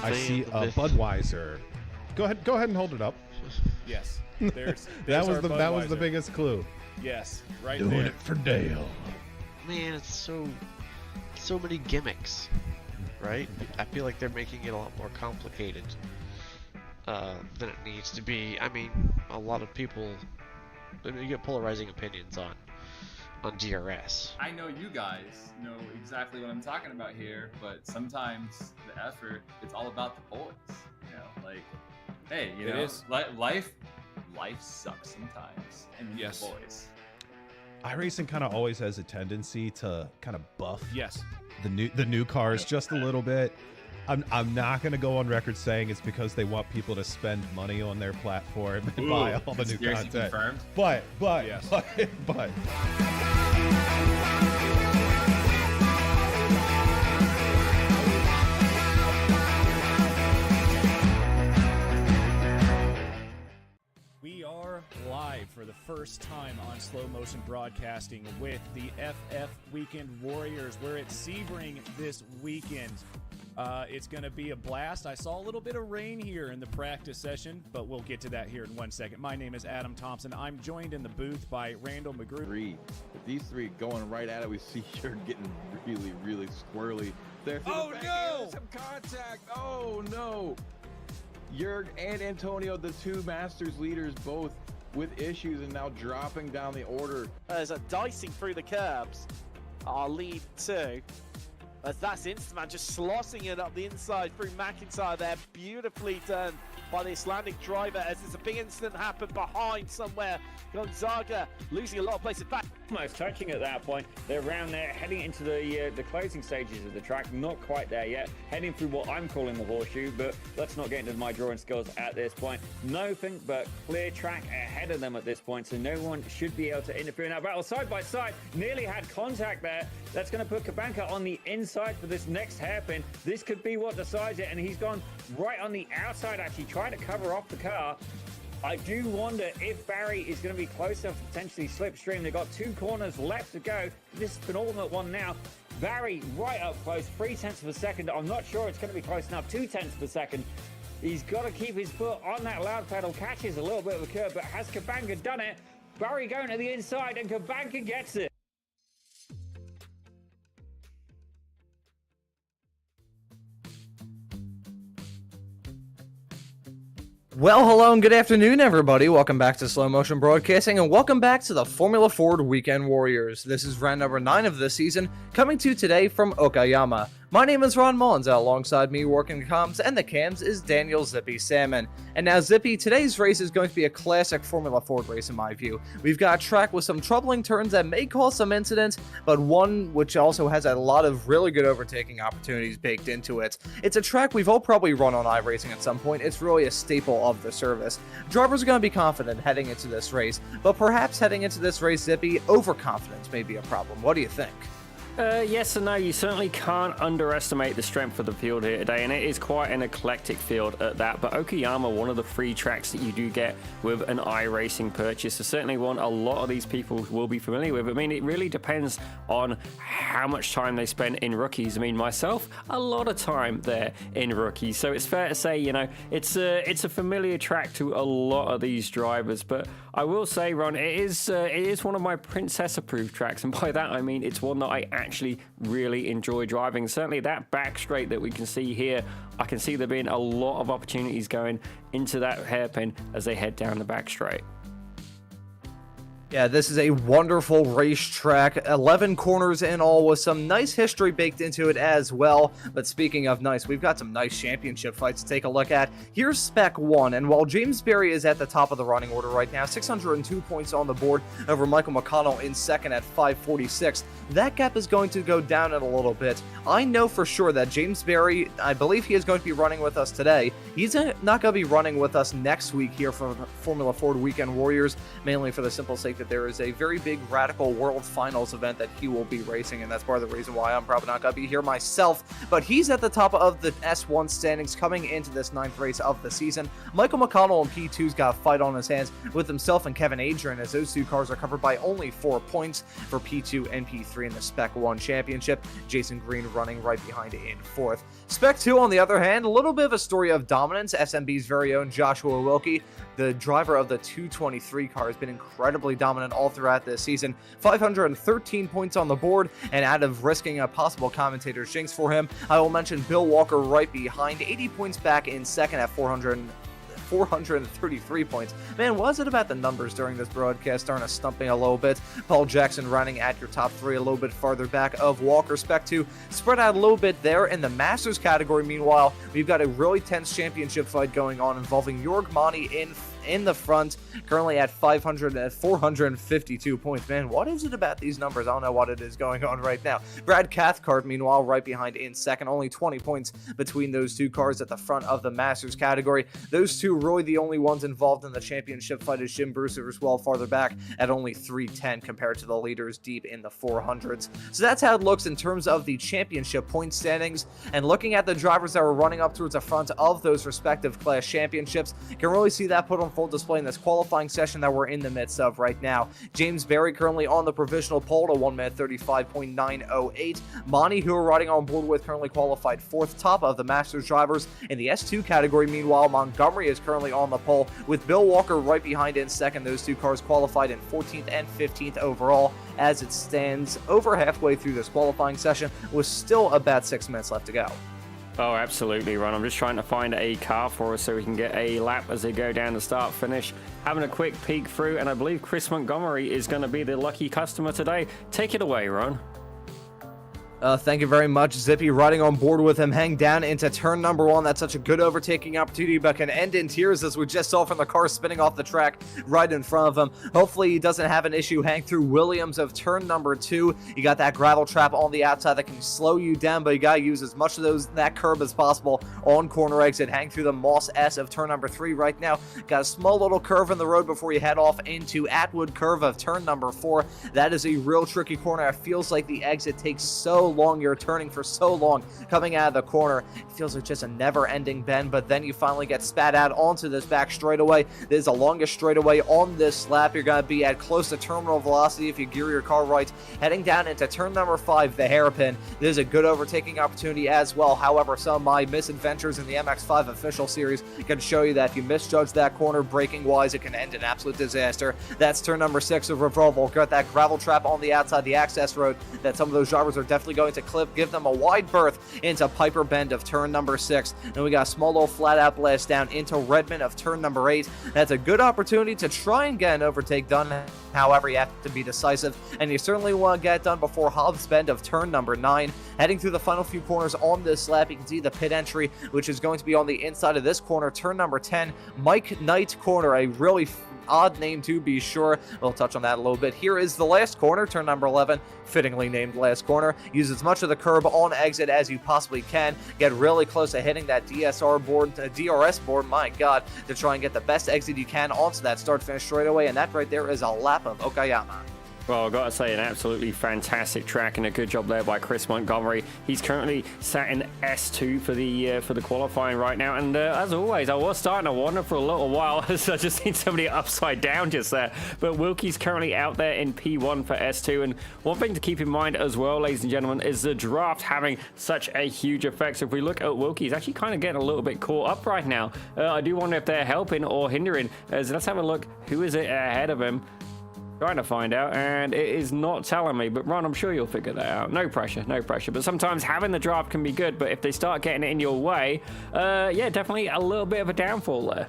I see a Budweiser. Go ahead and hold it up. Yes. That was the biggest clue. Yes, right Doing there. it for Dale. Man, it's so many gimmicks, right? I feel like they're making it a lot more complicated than it needs to be. I mean, a lot of people, you get polarizing opinions on DRS. I know you guys know exactly what I'm talking about here, but sometimes the effort, it's all about the boys. You know, like, hey, you know, life sucks sometimes, and you need the boys. iRacing kind of always has a tendency to kind of buff Yes. the new cars just a little bit. I'm not going to go on record saying it's because they want people to spend money on their platform and buy all the new content. Confirmed. But Yes. but We are live for the first time on Slow Motion Broadcasting with the FF Weekend Warriors. We're at Sebring this weekend. It's going to be a blast. I saw a little bit of rain here in the practice session, but we'll get to that here in 1 second. My name is Adam Thompson. I'm joined in the booth by Randall McGrew. With these three going right at it, we see you're getting really, really squirrely. There, Oh, no! Some contact. Oh no! Jurg and Antonio, the two Masters leaders, both with issues and now dropping down the order. There's a dicing through the curbs. Our lead two. As that's Instaman just slossing it up the inside through McIntyre there. Beautifully done by the Icelandic driver as there's a big incident happened behind somewhere. Gonzaga losing a lot of places back. Almost touching at that point. They're around there heading into the closing stages of the track. Not quite there yet. Heading through what I'm calling the horseshoe, but let's not get into my drawing skills at this point. Nothing but clear track ahead of them at this point, so no one should be able to interfere in that battle. Side by side, nearly had contact there. That's going to put Kabanka on the inside for this next hairpin. This could be what decides it, and he's gone right on the outside, actually trying to cover off the car. I do wonder if Barry is going to be close enough to potentially slipstream. They've got 2 corners left to go. This is penultimate one now. Barry right up close, 0.3 of a second. I'm not sure it's going to be close enough, 0.2 of a second. He's got to keep his foot on that loud pedal. Catches a little bit of a curve, but has Kabanka done it? Barry going to the inside, and Kabanka gets it. Well, hello and good afternoon, everybody. Welcome back to Slow Motion Broadcasting, and welcome back to the Formula Ford Weekend Warriors. This is round number 9 of this season, coming to you today from Okayama. My name is Ron Maunz. Alongside me working the comms and the cams is Daniel Zippy Salmon. And now, Zippy, today's race is going to be a classic Formula Ford race in my view. We've got a track with some troubling turns that may cause some incidents, but one which also has a lot of really good overtaking opportunities baked into it. It's a track we've all probably run on iRacing at some point. It's really a staple of the service. Drivers are going to be confident heading into this race, but perhaps heading into this race, Zippy, overconfidence may be a problem. What do you think? Yes and no, you certainly can't underestimate the strength of the field here today, and it is quite an eclectic field at that. But Okayama, one of the free tracks that you do get with an iRacing purchase, is certainly one a lot of these people will be familiar with. I mean, it really depends on how much time they spend in rookies. I mean, myself, a lot of time there in rookies, so it's fair to say, you know, it's a familiar track to a lot of these drivers. But I will say, Ron, it is one of my princess-approved tracks, and by that I mean it's one that I actually really enjoy driving. Certainly that back straight that we can see here, I can see there being a lot of opportunities going into that hairpin as they head down the back straight. Yeah, this is a wonderful racetrack, 11 corners in all with some nice history baked into it as well. But speaking of nice, we've got some nice championship fights to take a look at. Here's Spec 1, and while James Berry is at the top of the running order right now, 602 points on the board over Michael McConnell in second at 546, that gap is going to go down in a little bit. I know for sure that James Berry, I believe he is going to be running with us today. He's not going to be running with us next week here for Formula Ford Weekend Warriors, mainly for the simple sake that there is a very big Radical World Finals event that he will be racing, and that's part of the reason why I'm probably not going to be here myself. But he's at the top of the S1 standings coming into this 9th race of the season. Michael McConnell in P2's got a fight on his hands with himself and Kevin Adrian, as those two cars are covered by only 4 points for P2 and P3 in the Spec 1 championship. Jason Green running right behind in 4th. Spec 2, on the other hand, a little bit of a story of dominance. SMB's very own Joshua Wilkie, the driver of the 223 car, has been incredibly dominant all throughout this season. 513 points on the board, and out of risking a possible commentator's jinx for him, I will mention Bill Walker right behind, 80 points back in second at 433 points. Man, was it about the numbers during this broadcast starting to stump me a little bit? Paul Jackson running at your top 3 a little bit farther back of Walker. Spec 2 spread out a little bit there. In the Masters category, meanwhile, we've got a really tense championship fight going on involving Jorg Mani in the front, currently at 452 points. Man, what is it about these numbers? I don't know what it is going on right now. Brad Cathcart, meanwhile, right behind in second. Only 20 points between those two cars at the front of the Masters category. Those two really the only ones involved in the championship fight, is Jim Brewster as well farther back at only 310 compared to the leaders deep in the 400s. So that's how it looks in terms of the championship point standings. And looking at the drivers that were running up towards the front of those respective class championships, you can really see that put on full display in this qualifying session that we're in the midst of right now. James Berry currently on the provisional pole to 1 minute 35.908. Monty, who we're riding on board with, currently qualified 4th, top of the Masters drivers. In the S2 category, meanwhile, Montgomery is currently on the pole with Bill Walker right behind in second. Those two cars qualified in 14th and 15th overall as it stands over halfway through this qualifying session with still about 6 minutes left to go. Oh, absolutely, Ron. I'm just trying to find a car for us so we can get a lap as they go down the start-finish. Having a quick peek through, and I believe Chris Montgomery is going to be the lucky customer today. Take it away, Ron. Thank you very much, Zippy. Riding on board with him, hang down into turn number 1. That's such a good overtaking opportunity, but can end in tears, as we just saw from the car spinning off the track right in front of him. Hopefully he doesn't have an issue hang through Williams of turn number 2. You got that gravel trap on the outside that can slow you down, but you gotta use as much of that curb as possible on corner exit. Hang through the Moss S of turn number 3 right now. Got a small little curve in the road before you head off into Atwood curve of turn number 4. That is a real tricky corner. It feels like the exit takes so long, you're turning for so long coming out of the corner. It feels like just a never-ending bend, but then you finally get spat out onto this back straightaway. This is the longest straightaway on this lap. You're going to be at close to terminal velocity if you gear your car right. Heading down into turn number 5, the hairpin. This is a good overtaking opportunity as well. However, some of my misadventures in the MX-5 official series can show you that if you misjudge that corner braking-wise, it can end in absolute disaster. That's turn number 6 of Revolvo. Got that gravel trap on the outside, the access road that some of those drivers are definitely going to clip. Give them a wide berth into Piper Bend of turn number 6. Then we got a small little flat out blast down into Redmond of turn number 8. That's a good opportunity to try and get an overtake done. However, you have to be decisive, and you certainly want to get it done before Hobbs Bend of turn number 9. Heading through the final few corners on this lap, you can see the pit entry, which is going to be on the inside of this corner, turn number 10, Mike Knight corner, a really odd name to be sure. We'll touch on that a little bit. Here is the last corner, turn number 11, fittingly named last corner. Use as much of the curb on exit as you possibly can. Get really close to hitting that DRS board, my god, to try and get the best exit you can onto that start-finish straightaway, and that right there is a lap of Okayama. Well, I've got to say, an absolutely fantastic track and a good job there by Chris Montgomery. He's currently sat in S2 for the qualifying right now. And as always, I was starting to wonder for a little while as I just seen somebody upside down just there. But Wilkie's currently out there in P1 for S2. And one thing to keep in mind as well, ladies and gentlemen, is the draft having such a huge effect. So if we look at Wilkie, he's actually kind of getting a little bit caught up right now. I do wonder if they're helping or hindering. As let's have a look. Who is it ahead of him? Trying to find out, and it is not telling me, but Ron, I'm sure you'll figure that out. No pressure, no pressure. But sometimes having the draft can be good, but if they start getting it in your way, yeah, definitely a little bit of a downfall there.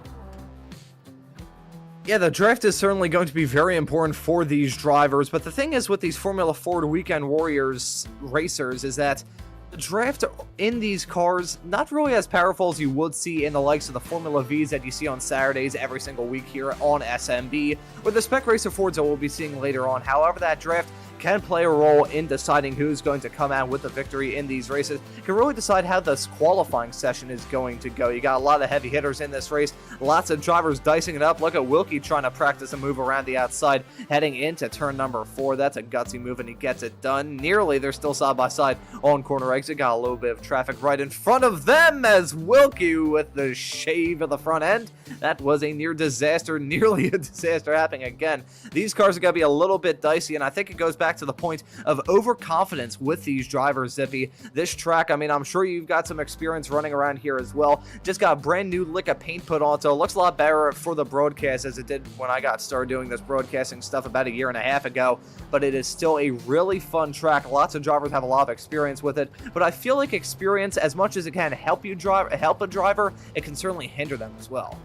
Yeah, the draft is certainly going to be very important for these drivers, but the thing is with these Formula Ford Weekend Warriors racers is that the draft in these cars not really as powerful as you would see in the likes of the Formula Vs that you see on Saturdays every single week here on SMB, or the Spec Racer Fords that we'll be seeing later on. However, that draft can play a role in deciding who's going to come out with the victory in these races. It can really decide how this qualifying session is going to go. You got a lot of heavy hitters in this race, lots of drivers dicing it up. Look at Wilkie trying to practice a move around the outside, heading into turn number 4. That's a gutsy move, and he gets it done. Nearly, they're still side by side on corner exit. Got a little bit of traffic right in front of them as Wilkie with the shave of the front end. That was a near disaster, nearly a disaster happening again. These cars are going to be a little bit dicey, and I think it goes back to the point of overconfidence with these drivers, Zippy. This track, I mean, I'm sure you've got some experience running around here as well. Just got a brand new lick of paint put on, so it looks a lot better for the broadcast as it did when I got started doing this broadcasting stuff about a year and a half ago. But it is still a really fun track. Lots of drivers have a lot of experience with it, but I feel like experience, as much as it can help a driver, it can certainly hinder them as well.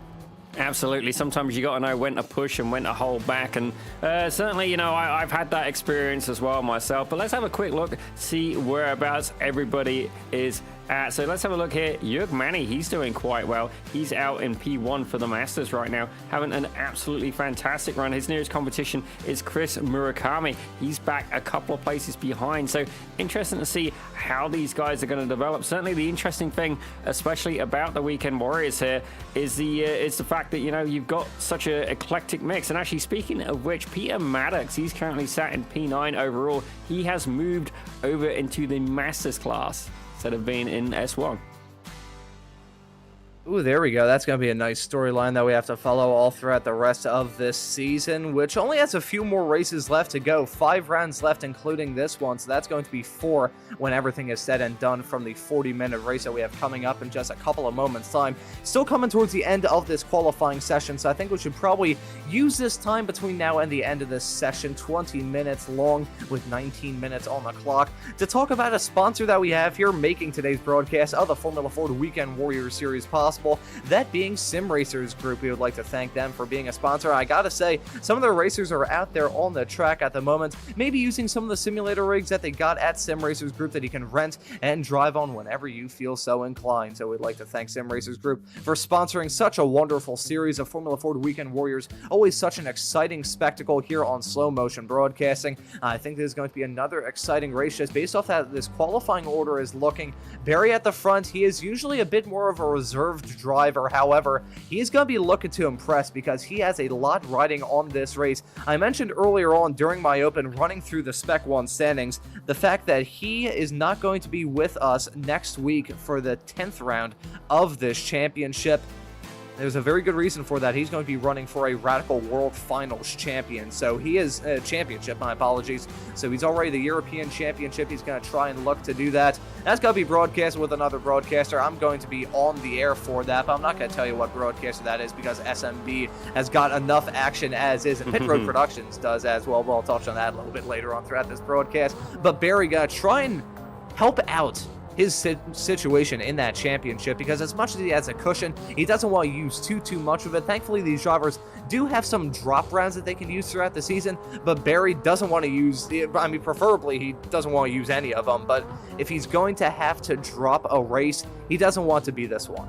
Absolutely. Sometimes you got to know when to push and when to hold back. And certainly, you know, I've had that experience as well myself. But let's have a quick look, see whereabouts everybody is at. So let's have a look here. Jörg Manny, he's doing quite well. He's out in P1 for the Masters right now, having an absolutely fantastic run. His nearest competition is Chris Murakami. He's back a couple of places behind. So interesting to see how these guys are going to develop. Certainly the interesting thing, especially about the Weekend Warriors here, is the fact that, you know, you've got such an eclectic mix. And actually, speaking of which, Peter Maddox, he's currently sat in P9 overall. He has moved over into the Masters class instead of being in S1. Ooh, there we go. That's going to be a nice storyline that we have to follow all throughout the rest of this season, which only has a few more races left to go. 5 rounds left, including this one, so that's going to be 4 when everything is said and done from the 40-minute race that we have coming up in just a couple of moments' time. Still coming towards the end of this qualifying session, so I think we should probably use this time between now and the end of this session, 20 minutes long with 19 minutes on the clock, to talk about a sponsor that we have here making today's broadcast of the Formula Ford Weekend Warriors Series possible. That being Sim Racers Group. We would like to thank them for being a sponsor. I gotta say, some of their racers are out there on the track at the moment, maybe using some of the simulator rigs that they got at Sim Racers Group that you can rent and drive on whenever you feel so inclined. So we'd like to thank Sim Racers Group for sponsoring such a wonderful series of Formula Ford Weekend Warriors. Always such an exciting spectacle here on Slow Motion Broadcasting. I think there's going to be another exciting race just based off that this qualifying order is looking. Barry at the front, he is usually a bit more of a reserved driver. However, he's going to be looking to impress because he has a lot riding on this race. I mentioned earlier on during my open running through the Spec 1 standings the fact that he is not going to be with us next week for the 10th round of this championship. There's a very good reason for that. He's going to be running for a Radical World Finals champion. So he is championship, my apologies. So he's already the European championship. He's going to try and look to do that. That's going to be broadcast with another broadcaster. I'm going to be on the air for that, but I'm not going to tell you what broadcaster that is because SMB has got enough action as is, and Pit Road Productions does as well. We'll touch on that a little bit later on throughout this broadcast. But Barry going to try and help out his situation in that championship because as much as he has a cushion, he doesn't want to use too much of it. Thankfully, these drivers do have some drop rounds that they can use throughout the season, but Barry doesn't want to use, I mean, preferably he doesn't want to use any of them, but if he's going to have to drop a race, he doesn't want to be this one.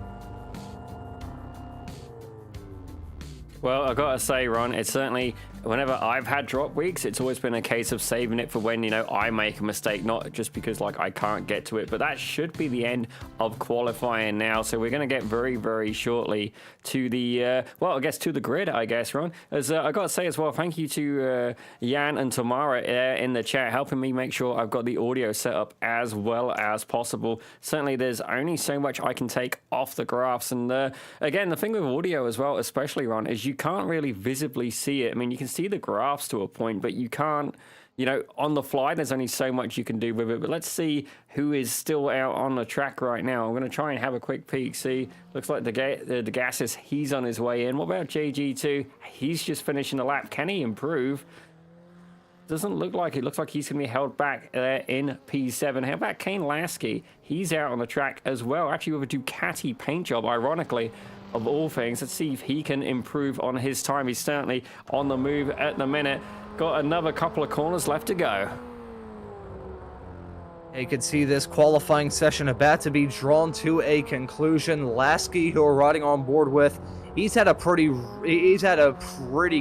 Well, I've got to say, Ron, it's certainly, whenever I've had drop weeks, it's always been a case of saving it for when, you know, I make a mistake, not just because, like, I can't get to it. But that should be the end of qualifying now. So we're going to get very, very shortly to the, well, I guess to the grid, I guess, Ron. As I got to say as well, thank you to Jan and Tamara in the chat, helping me make sure I've got the audio set up as well as possible. Certainly, there's only so much I can take off the graphs. And again, the thing with audio as well, especially, Ron, is you can't really visibly see it. I mean, you can see the graphs to a point, but you can't, you know, on the fly, there's only so much you can do with it. But let's see who is still out on the track right now. I'm going to try and have a quick peek. See, looks like the Gases, he's on his way in. What about JG2? He's just finishing the lap. Can he improve? Doesn't look like it. Looks like he's going to be held back in P7. How about Kane Lasky? He's out on the track as well, actually with a Ducati paint job, ironically. of all things. Let's see if he can improve on his time. He's certainly on the move at the minute. Got another couple of corners left to go. You can see this qualifying session about to be drawn to a conclusion. Lasky, who we're riding on board with, he's had a pretty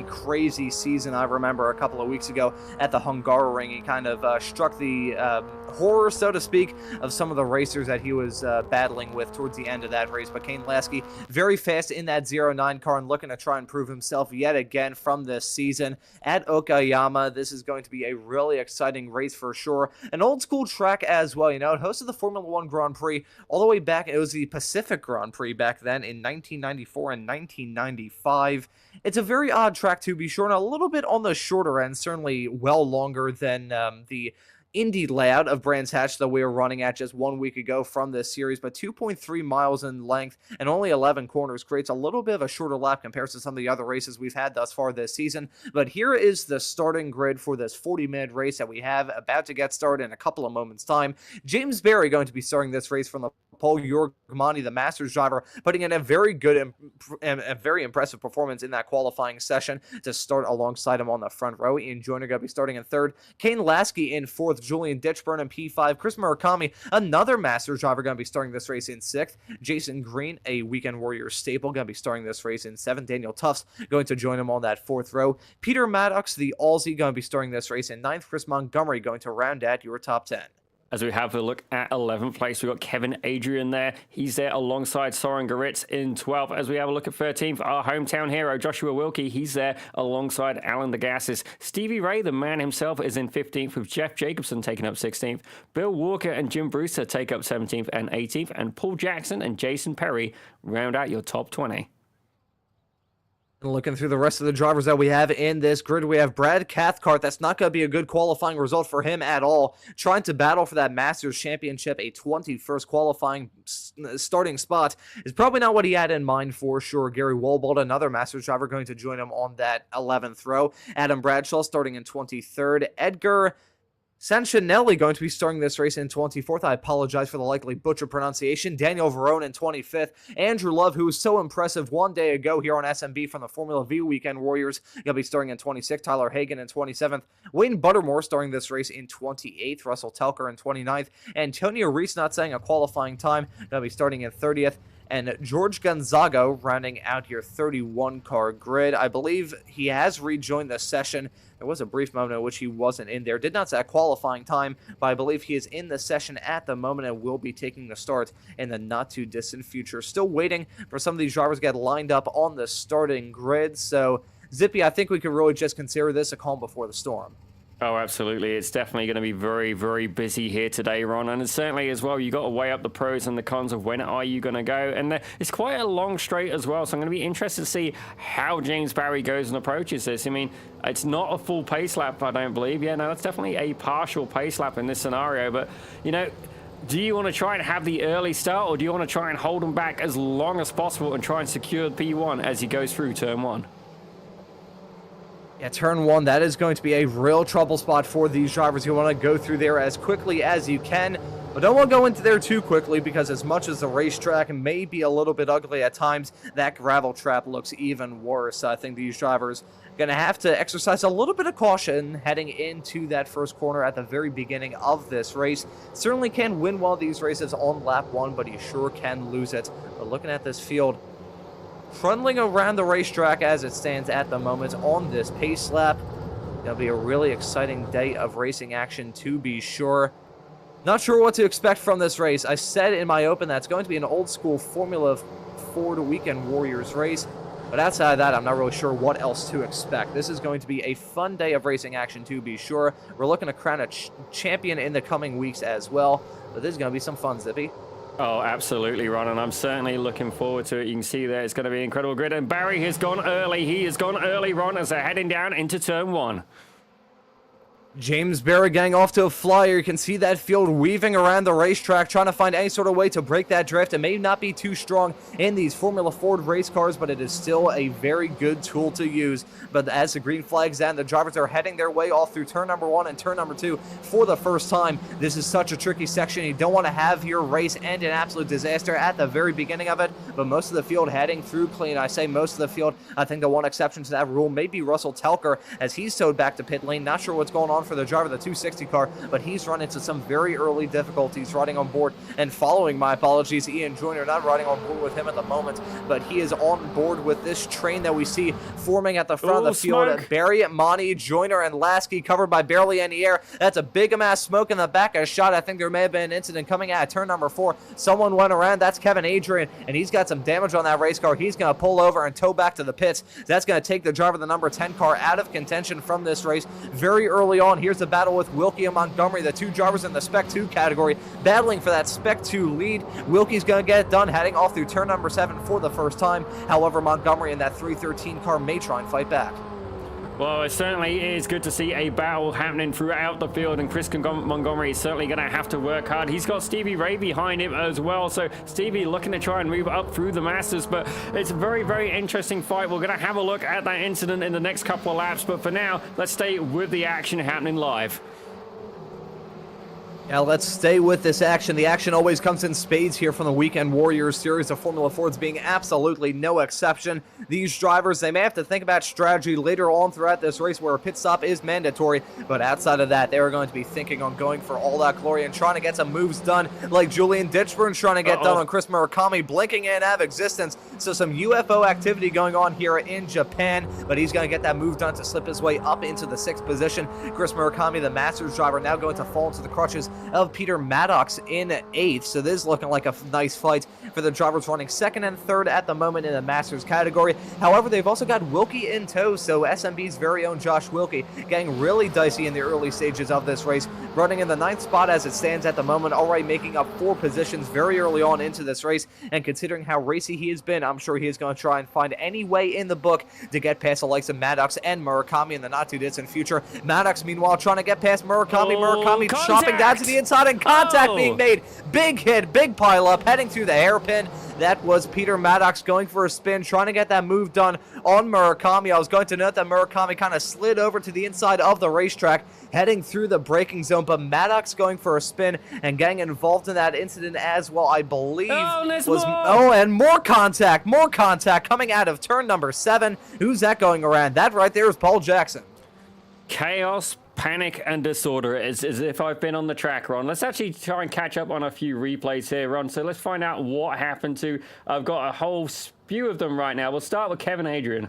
crazy season. I remember a couple of weeks ago at the Hungaroring, he kind of struck the horror, so to speak, of some of the racers that he was battling with towards the end of that race. But Kane Lasky, very fast in that 09 car and looking to try and prove himself yet again from this season at Okayama. This is going to be a really exciting race for sure. An old school track as well. You know, it hosted the Formula One Grand Prix all the way back. It was the Pacific Grand Prix back then in 1994 and 1995. It's a very odd track to be sure, and a little bit on the shorter end, certainly well longer than the Indy layout of Brands Hatch that we were running at just 1 week ago from this series, but 2.3 miles in length and only 11 corners creates a little bit of a shorter lap compared to some of the other races we've had thus far this season. But here is the starting grid for this 40-minute race that we have about to get started in a couple of moments' time. James Berry going to be starting this race from the pole. Jorg Mani, the Masters driver, putting in a very good and a very impressive performance in that qualifying session to start alongside him on the front row. Ian Joyner going to be starting in third. Kane Lasky in fourth. Julian Ditchburn in P5. Chris Murakami, another Masters driver, going to be starting this race in sixth. Jason Green, a Weekend Warriors staple, going to be starting this race in seventh. Daniel Tufts going to join him on that fourth row. Peter Maddox, the Aussie, going to be starting this race in ninth. Chris Montgomery going to round out your top 10. As we have a look at 11th place, we've got Kevin Adrian there. He's there alongside Soren Goritz in 12th. As we have a look at 13th, our hometown hero, Joshua Wilkie, he's there alongside Alan Degassis. Stevie Ray, the man himself, is in 15th, with Jeff Jacobson taking up 16th. Bill Walker and Jim Brewster take up 17th and 18th. And Paul Jackson and Jason Perry round out your top 20. Looking through the rest of the drivers that we have in this grid, we have Brad Cathcart. That's not going to be a good qualifying result for him at all. Trying to battle for that Masters Championship, a 21st qualifying starting spot, is probably not what he had in mind for sure. Gary Wolbold, another Masters driver, going to join him on that 11th row. Adam Bradshaw starting in 23rd. Edgar Sanchinelli going to be starting this race in 24th. I apologize for the likely butcher pronunciation. Daniel Verone in 25th. Andrew Love, who was so impressive one day ago here on SMB from the Formula V Weekend Warriors, going to be starting in 26th. Tyler Hagan in 27th. Wayne Buttermore starting this race in 28th. Russell Telker in 29th. Antonio Reese not saying a qualifying time, going to be starting in 30th. And George Gonzaga rounding out your 31-car grid. I believe he has rejoined the session. There was a brief moment in which he wasn't in there. Did not say a qualifying time, but I believe he is in the session at the moment and will be taking the start in the not-too-distant future. Still waiting for some of these drivers to get lined up on the starting grid. So, Zippy, I think we could really just consider this a calm before the storm. Oh, absolutely. It's definitely going to be very, very busy here today, Ron. And certainly as well, you've got to weigh up the pros and the cons of when are you going to go. And it's quite a long straight as well. So I'm going to be interested to see how James Barry goes and approaches this. I mean, it's not a full pace lap, I don't believe. Yeah, no, it's definitely a partial pace lap in this scenario. But, you know, do you want to try and have the early start, or do you want to try and hold him back as long as possible and try and secure P1 as he goes through turn one? Yeah, turn one, that is going to be a real trouble spot for these drivers. You want to go through there as quickly as you can, but don't want to go into there too quickly, because as much as the racetrack may be a little bit ugly at times, that gravel trap looks even worse. I think these drivers are going to have to exercise a little bit of caution heading into that first corner at the very beginning of this race. Certainly can win one of these races on lap one, but he sure can lose it. But looking at this field, trundling around the racetrack as it stands at the moment on this pace lap. It'll be a really exciting day of racing action to be sure. Not sure what to expect from this race. I said in my open that's going to be an old school Formula Ford Weekend Warriors race. But outside of that, I'm not really sure what else to expect. This is going to be a fun day of racing action to be sure. We're looking to crown a champion in the coming weeks as well. But this is going to be some fun, Zippy. Oh, absolutely, Ron, and I'm certainly looking forward to it. You can see there it's going to be an incredible grid, and Barry has gone early. He has gone early, Ron, as they're heading down into turn one. James Barry getting off to a flyer. You can see that field weaving around the racetrack, trying to find any sort of way to break that drift. It may not be too strong in these Formula Ford race cars, but it is still a very good tool to use. But as the green flag's down, the drivers are heading their way off through turn number 1 and turn number 2 for the first time. This is such a tricky section. You don't want to have your race end in absolute disaster at the very beginning of it, but most of the field heading through clean. I say most of the field. I think the one exception to that rule may be Russell Telker, as he's towed back to pit lane. Not sure what's going on for the driver of the 260 car, but he's run into some very early difficulties riding on board and following, my apologies, Ian Joyner, not riding on board with him at the moment, but he is on board with this train that we see forming at the front of the field. Smoke. Barry, Monty, Joyner, and Lasky covered by barely any air. That's a big amount of smoke in the back of a shot. I think there may have been an incident coming out of turn number 4. Someone went around. That's Kevin Adrian, and he's got some damage on that race car. He's going to pull over and tow back to the pits. That's going to take the driver of the number 10 car out of contention from this race very early on. Here's the battle with Wilkie and Montgomery, the two drivers in the Spec 2 category, battling for that Spec 2 lead. Wilkie's going to get it done, heading off through turn number 7 for the first time. However, Montgomery in that 313 car may try and fight back. Well, it certainly is good to see a battle happening throughout the field, and Chris Montgomery is certainly going to have to work hard. He's got Stevie Ray behind him as well, so Stevie looking to try and move up through the Masters, but it's a very, very interesting fight. We're going to have a look at that incident in the next couple of laps, but for now, let's stay with the action happening live. Now let's stay with this action. The action always comes in spades here from the Weekend Warriors series of Formula Fords being absolutely no exception. These drivers, they may have to think about strategy later on throughout this race where a pit stop is mandatory, but outside of that, they are going to be thinking on going for all that glory and trying to get some moves done, like Julian Ditchburn trying to get done on Chris Murakami, blinking in out of existence. So some UFO activity going on here in Japan, but he's going to get that move done to slip his way up into the 6th position. Chris Murakami, the Masters driver, now going to fall into the crutches of Peter Maddox in 8th. So this is looking like a nice fight for the drivers running 2nd and 3rd at the moment in the Masters category. However, they've also got Wilkie in tow, so SMB's very own Josh Wilkie getting really dicey in the early stages of this race, running in the 9th spot as it stands at the moment, already making up 4 positions very early on into this race, and considering how racy he has been, I'm sure he is going to try and find any way in the book to get past the likes of Maddox and Murakami in the not-too-distant future. Maddox, meanwhile, trying to get past Murakami. Murakami chopping down to the inside, and contact being made. Big hit, big pile up, heading through the hairpin. That was Peter Maddox going for a spin, trying to get that move done on Murakami. I was going to note that Murakami kind of slid over to the inside of the racetrack, heading through the braking zone, but Maddox going for a spin and getting involved in that incident as well, I believe. And more contact coming out of turn number 7. Who's that going around? That right there is Paul Jackson. Chaos, panic, and disorder as if I've been on the track, Ron. Let's actually try and catch up on a few replays here, Ron. So let's find out what happened to... I've got a whole spew of them right now. We'll start with Kevin Adrian.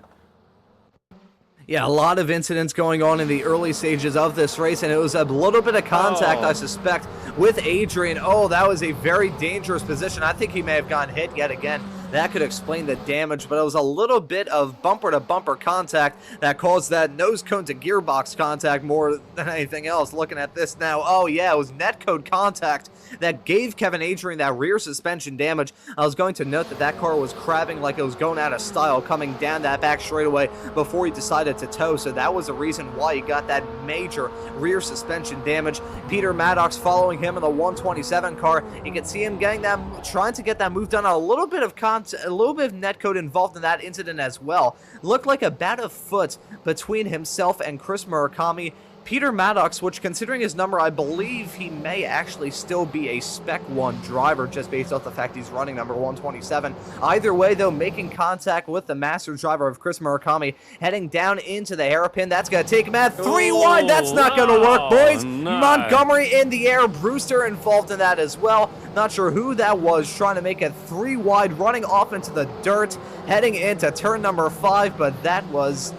Yeah, a lot of incidents going on in the early stages of this race, and it was a little bit of contact, I suspect, with Adrian. Oh, that was a very dangerous position. I think he may have gotten hit yet again. That could explain the damage, but it was a little bit of bumper-to-bumper contact that caused that nose cone to gearbox contact more than anything else. Looking at this now, oh yeah, it was netcode contact that gave Kevin Adrian that rear suspension damage. I was going to note that that car was crabbing like it was going out of style, coming down that back straightaway before he decided to tow, so that was the reason why he got that major rear suspension damage. Peter Maddox following him in the 127 car. You can see him getting that, trying to get that move done. A little bit of netcode involved in that incident as well. Looked like about a foot between himself and Chris Murakami. Peter Maddox, which considering his number, I believe he may actually still be a Spec 1 driver just based off the fact he's running number 127. Either way, though, making contact with the master driver of Chris Murakami, heading down into the hairpin. That's going to take him at 3 wide. That's not going to work, boys. No. Montgomery in the air. Brewster involved in that as well. Not sure who that was, trying to make it 3 wide, running off into the dirt, heading into turn number 5, but that was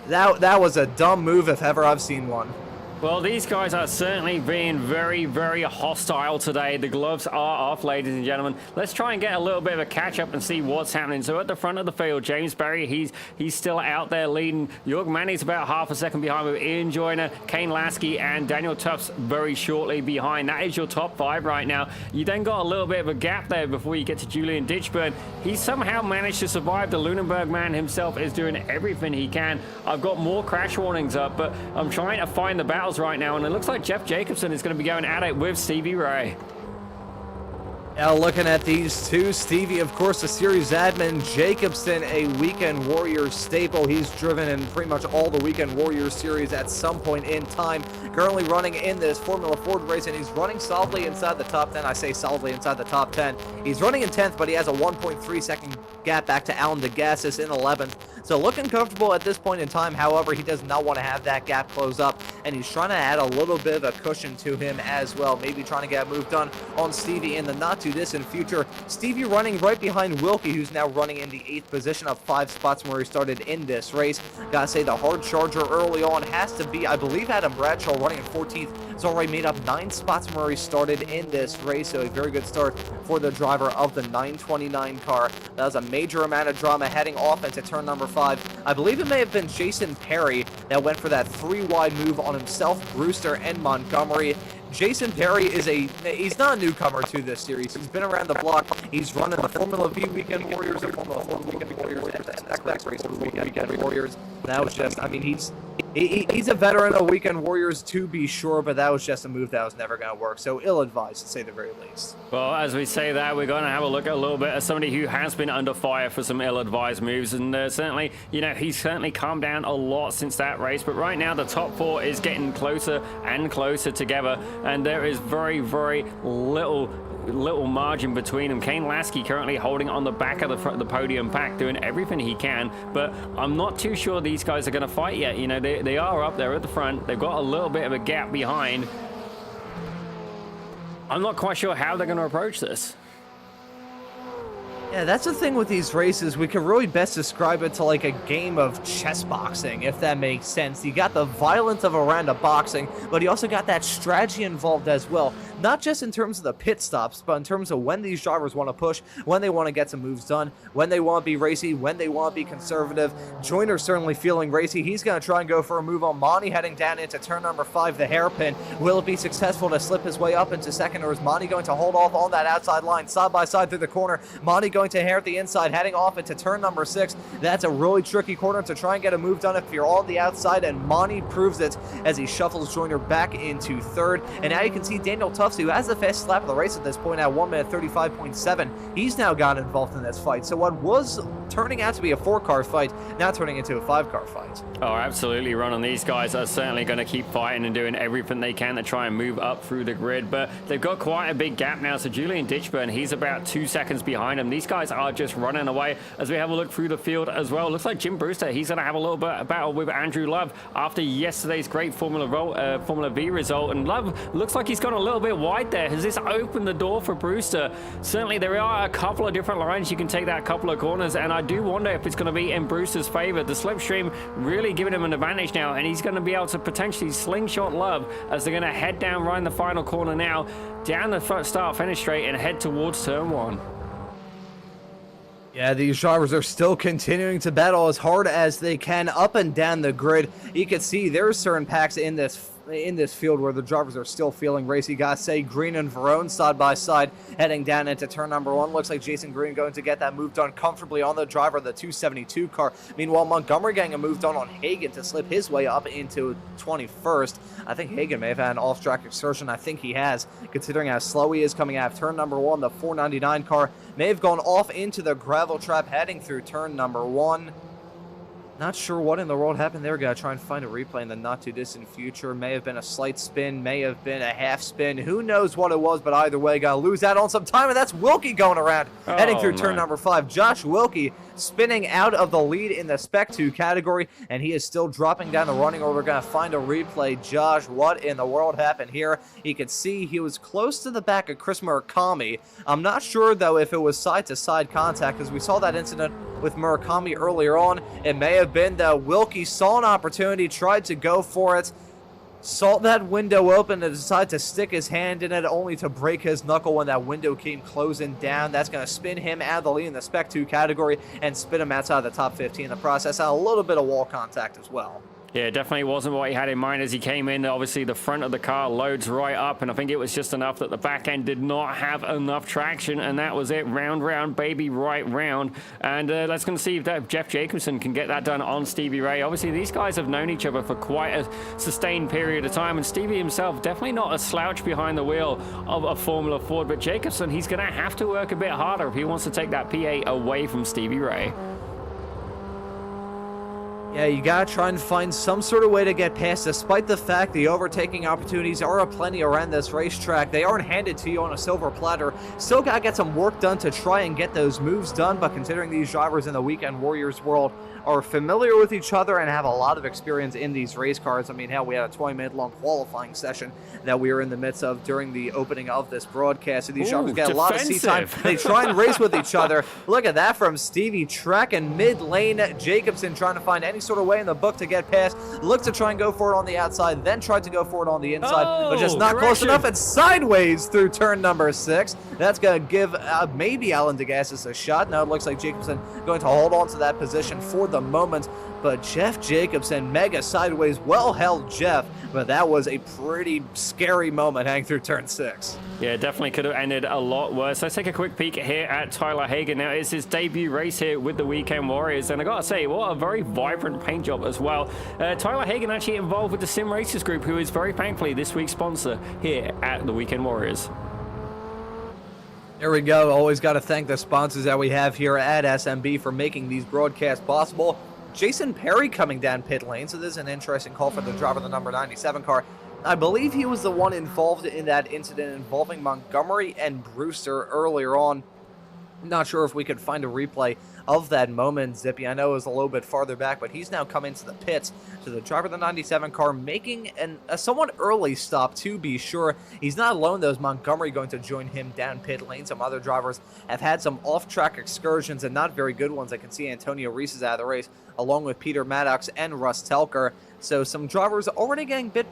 a dumb move if ever I've seen one. Well, these guys are certainly being very, very hostile today. The gloves are off, ladies and gentlemen. Let's try and get a little bit of a catch-up and see what's happening. So at the front of the field, James Barry, he's still out there leading. Jörg Manny's about half a second behind with Ian Joyner, Kane Lasky, and Daniel Tufts very shortly behind. That is your top 5 right now. You then got a little bit of a gap there before you get to Julian Ditchburn. He somehow managed to survive. The Lunenburg man himself is doing everything he can. I've got more crash warnings up, but I'm trying to find the battle miles right now, and it looks like Jeff Jacobson is going to be going at it with Stevie Ray. Now looking at these two, Stevie, of course, the series admin, Jacobson, a Weekend Warriors staple. He's driven in pretty much all the Weekend Warriors series at some point in time. Currently running in this Formula Ford race, and he's running solidly inside the top 10. I say solidly inside the top 10. He's running in 10th, but he has a 1.3 second gap back to Alan DeGassis in 11th. So looking comfortable at this point in time. However, he does not want to have that gap close up, and he's trying to add a little bit of a cushion to him as well. Maybe trying to get a move done on Stevie in the not too distant future. Stevie running right behind Wilkie, who's now running in the 8th position, up 5 spots from where he started in this race. Gotta say, the hard charger early on has to be, I believe, Adam Bradshaw running in 14th. It's already made up 9 spots from where he started in this race, so a very good start for the driver of the 929 car. That was a major amount of drama heading off into turn number 5. I believe it may have been Jason Perry that went for that 3-wide move on himself, Brewster, and Montgomery. Jason Perry he's not a newcomer to this series. He's been around the block. He's running the Formula V Weekend Warriors and Formula 4 Weekend Warriors and the X race for Weekend Warriors. That was just, I mean, he's a veteran of Weekend Warriors to be sure, but that was just a move that was never going to work. So ill-advised, to say the very least. Well, as we say that, we're going to have a look at a little bit of somebody who has been under fire for some ill-advised moves, and certainly, you know, he's certainly calmed down a lot since that race, but right now the top 4 is getting closer and closer together, and there is very, very little margin between them. Kane Lasky currently holding on the back of the podium pack, doing everything he can, but I'm not too sure these guys are going to fight yet. You know, they are up there at the front. They've got a little bit of a gap behind. I'm not quite sure how they're going to approach this. Yeah, that's the thing with these races. We could really best describe it to like a game of chess boxing, if that makes sense. You got the violence of a round of boxing, but you also got that strategy involved as well. Not just in terms of the pit stops, but in terms of when these drivers want to push, when they want to get some moves done, when they want to be racy, when they want to be conservative. Joyner's certainly feeling racy. He's going to try and go for a move on Monty heading down into turn number 5, the hairpin. Will it be successful to slip his way up into second, or is Monty going to hold off on that outside line, side by side through the corner? Monty going to hair at the inside, heading off into turn number 6. That's a really tricky corner to try and get a move done if you're on the outside, and Monty proves it as he shuffles Joyner back into third. And now you can see Daniel Tufts, who has the fastest lap of the race at this point at 1:35.7. He's now gotten involved in this fight. So what was turning out to be a 4-car fight, now turning into a 5-car fight. Oh, absolutely, Ron. And these guys are certainly going to keep fighting and doing everything they can to try and move up through the grid. But they've got quite a big gap now. So Julian Ditchburn, he's about 2 seconds behind them. These guys are just running away as we have a look through the field as well. Looks like Jim Brewster, he's going to have a little bit of battle with Andrew Love after yesterday's great Formula V result. And Love looks like he's gone a little bit wide there. Has this opened the door for Brewster? Certainly, there are a couple of different lines you can take that couple of corners, and I do wonder if it's going to be in Brewster's favor. The slipstream really giving him an advantage now, and he's going to be able to potentially slingshot Love as they're going to head down right in the final corner now, down the start-finish straight and head towards turn 1. Yeah, these drivers are still continuing to battle as hard as they can up and down the grid. You can see there's certain packs in this field where the drivers are still feeling racy. Gotta say, Green and Verone side by side heading down into turn number 1. Looks like Jason Green going to get that move done comfortably on the driver of the 272 car. Meanwhile, Montgomery getting a move done on Hagan to slip his way up into 21st. I think Hagan may have had an off-track exertion. I think he has, considering how slow he is coming out of turn number 1. The 499 car may have gone off into the gravel trap heading through turn number 1. Not sure what in the world happened there. Gotta try and find a replay in the not too distant future. May have been a slight spin, may have been a half spin. Who knows what it was, but either way, gotta lose out on some time, and that's Wilkie going around, heading through turn number 5. Josh Wilkie spinning out of the lead in the Spec 2 category, and he is still dropping down the running order. Gonna find a replay. Josh, what in the world happened here? You can see he was close to the back of Chris Murakami. I'm not sure, though, if it was side-to-side contact, because we saw that incident with Murakami earlier on. It may have been that Wilkie saw an opportunity, tried to go for it, saw that window open and decided to stick his hand in it, only to break his knuckle when that window came closing down. That's going to spin him out of the lead in the Spec 2 category and spin him outside of the top 15 in the process. And a little bit of wall contact as well. Yeah, definitely wasn't what he had in mind as he came in. Obviously, the front of the car loads right up, and I think it was just enough that the back end did not have enough traction, and that was it. Round, baby, right round. And let's go and see if Jeff Jacobson can get that done on Stevie Ray. Obviously, these guys have known each other for quite a sustained period of time, and Stevie himself definitely not a slouch behind the wheel of a Formula Ford, but Jacobson, he's going to have to work a bit harder if he wants to take that P8 away from Stevie Ray. Yeah, you gotta try and find some sort of way to get past, despite the fact the overtaking opportunities are aplenty around this racetrack. They aren't handed to you on a silver platter. Still gotta get some work done to try and get those moves done, but considering these drivers in the Weekend Warriors world are familiar with each other and have a lot of experience in these race cars. I mean, hell, we had a 20-minute long qualifying session that we were in the midst of during the opening of this broadcast. So these drivers get a lot of seat time. They try and race with each other. Look at that from Stevie, tracking mid-lane. Jacobson trying to find any sort of way in the book to get past. Looked to try and go for it on the outside, then tried to go for it on the inside, but just not close enough, and sideways through turn number 6. That's going to give maybe Alan DeGassis a shot. Now it looks like Jacobson going to hold on to that position for the moment, but Jeff Jacobson, mega sideways, well held Jeff, but that was a pretty scary moment hanging through turn 6. Yeah, definitely could have ended a lot worse. Let's take a quick peek here at Tyler Hagan. Now, it's his debut race here with the Weekend Warriors, and I gotta say, what a very vibrant paint job as well. Tyler Hagan actually involved with the Sim Racers Group, who is very thankfully this week's sponsor here at the Weekend Warriors. There we go. Always got to thank the sponsors that we have here at SMB for making these broadcasts possible. Jason Perry coming down pit lane, so this is an interesting call for the driver of the number 97 car. I believe he was the one involved in that incident involving Montgomery and Brewster earlier on. I'm not sure if we could find a replay of that moment, Zippy. I know it was a little bit farther back, but he's now come into the pits. So the driver of the 97 car making a somewhat early stop, to be sure. He's not alone, though. Montgomery going to join him down pit lane. Some other drivers have had some off-track excursions and not very good ones. I can see Antonio Reese is out of the race, along with Peter Maddox and Russ Telker. So some drivers already getting bit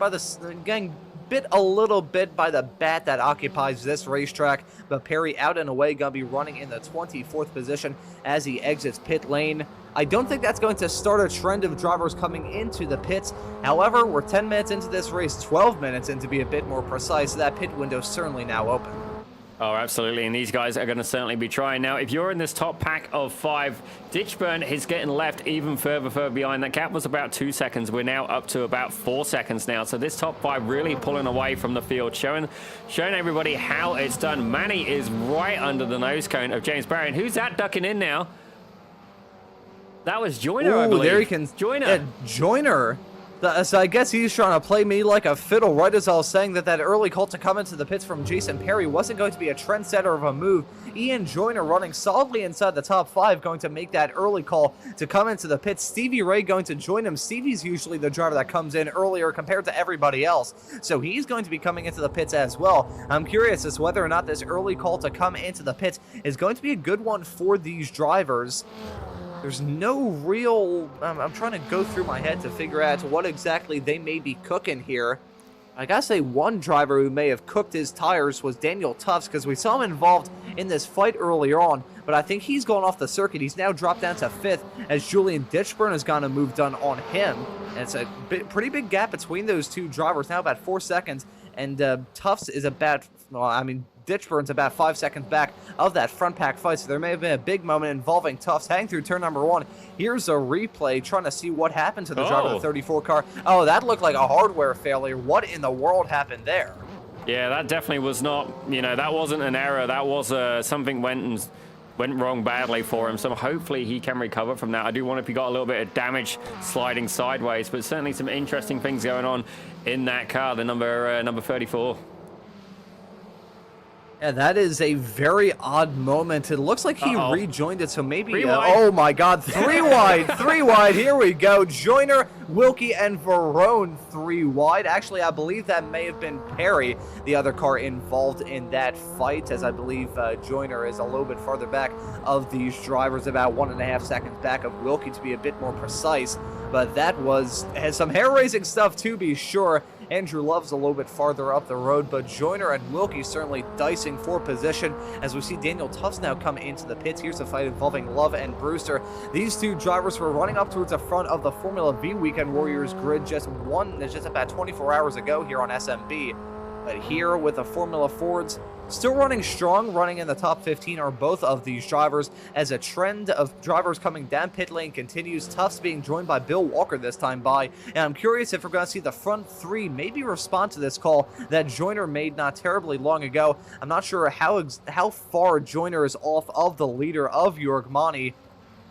a little bit by the bat that occupies this racetrack, but Perry out and away, gonna be running in the 24th position as he exits pit lane. I don't think that's going to start a trend of drivers coming into the pits. However, we're 10 minutes into this race, 12 minutes in to be a bit more precise. That pit window certainly now open. Oh, absolutely, and these guys are going to certainly be trying. Now, if you're in this top pack of 5, Ditchburn is getting left even further behind. That gap was about 2 seconds. We're now up to about 4 seconds now. So this top 5 really pulling away from the field, showing everybody how it's done. Manny is right under the nose cone of James Barry. And who's that ducking in now? That was Joyner, I believe. There he can. Joyner. Yeah, Joyner. So I guess he's trying to play me like a fiddle, right as I was saying that early call to come into the pits from Jason Perry wasn't going to be a trendsetter of a move. Ian Joyner running solidly inside the top 5, going to make that early call to come into the pits. Stevie Ray going to join him. Stevie's usually the driver that comes in earlier compared to everybody else, so he's going to be coming into the pits as well. I'm curious as to whether or not this early call to come into the pits is going to be a good one for these drivers. There's no real... I'm trying to go through my head to figure out what exactly they may be cooking here. I gotta say, one driver who may have cooked his tires was Daniel Tufts, because we saw him involved in this fight earlier on, but I think he's gone off the circuit. He's now dropped down to 5th, as Julian Ditchburn has gotten a move done on him. And it's a pretty big gap between those two drivers, now about 4 seconds, and Tufts is about... Well, I mean... Ditchburn's about 5 seconds back of that front pack fight, so there may have been a big moment involving Tufts heading through turn number 1. Here's a replay trying to see what happened to the driver of the 34 car. Oh, that looked like a hardware failure. What in the world happened there? Yeah, that definitely was not, that wasn't an error. That was something went wrong badly for him, so hopefully he can recover from that. I do wonder if he got a little bit of damage sliding sideways, but certainly some interesting things going on in that car, the number 34. Yeah, that is a very odd moment. It looks like he rejoined it, so maybe... oh my God, 3 wide, 3 wide. Here we go. Joyner, Wilkie, and Verone 3 wide. Actually, I believe that may have been Perry, the other car involved in that fight, as I believe Joyner is a little bit farther back of these drivers, about 1.5 seconds back of Wilkie, to be a bit more precise. But that has some hair-raising stuff, to be sure. Andrew Love's a little bit farther up the road, but Joyner and Wilkie certainly dicing for position as we see Daniel Tufts now come into the pits. Here's a fight involving Love and Brewster. These two drivers were running up towards the front of the Formula V Weekend Warriors grid just about 24 hours ago here on SMB. But here with the Formula Fords still running strong, running in the top 15 are both of these drivers as a trend of drivers coming down pit lane continues. Tufts being joined by Bill Walker this time by, and I'm curious if we're going to see the front three maybe respond to this call that Joyner made not terribly long ago. I'm not sure how far Joyner is off of the leader of Jörg Mani.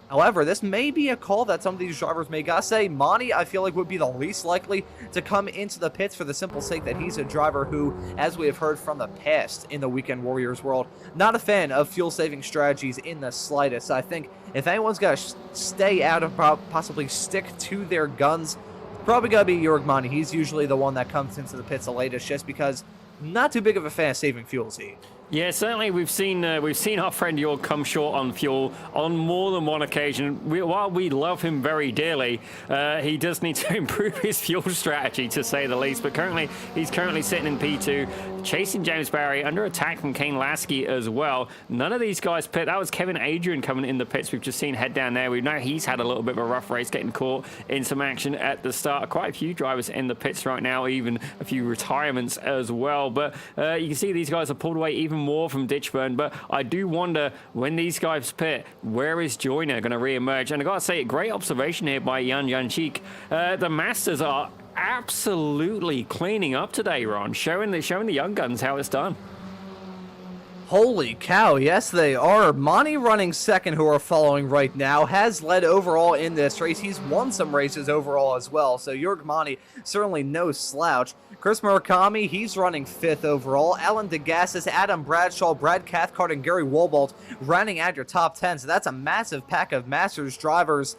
However, this may be a call that some of these drivers may gotta say. Mani, I feel like, would be the least likely to come into the pits for the simple sake that he's a driver who, as we have heard from the past in the Weekend Warriors world, not a fan of fuel-saving strategies in the slightest. I think if anyone's gotta stay out of, possibly stick to their guns, probably gotta be Jörg Mani. He's usually the one that comes into the pits the latest just because not too big of a fan of saving fuel, is he? Yeah, certainly we've seen our friend Jörg come short on fuel on more than one occasion. While we love him very dearly, he does need to improve his fuel strategy, to say the least. But he's currently sitting in P2, chasing James Barry, under attack from Kane Lasky as well. None of these guys pit. That was Kevin Adrian coming in the pits. We've just seen head down there. We know he's had a little bit of a rough race, getting caught in some action at the start. Quite a few drivers in the pits right now, even a few retirements as well. But you can see these guys have pulled away even more from Ditchburn. But I do wonder, when these guys pit, where is Joyner going to re-emerge? And I gotta say, great observation here by Jan Janchik. The Masters are absolutely cleaning up today, Ron, showing the young guns how it's done. Holy cow, yes they are. Mani running second, who are following right now, has led overall in this race. He's won some races overall as well, so Jörg Mani certainly no slouch. Chris Murakami, he's running fifth overall. Alan DeGassis, Adam Bradshaw, Brad Cathcart, and Gary Wobold rounding out your top 10, so that's a massive pack of Masters drivers.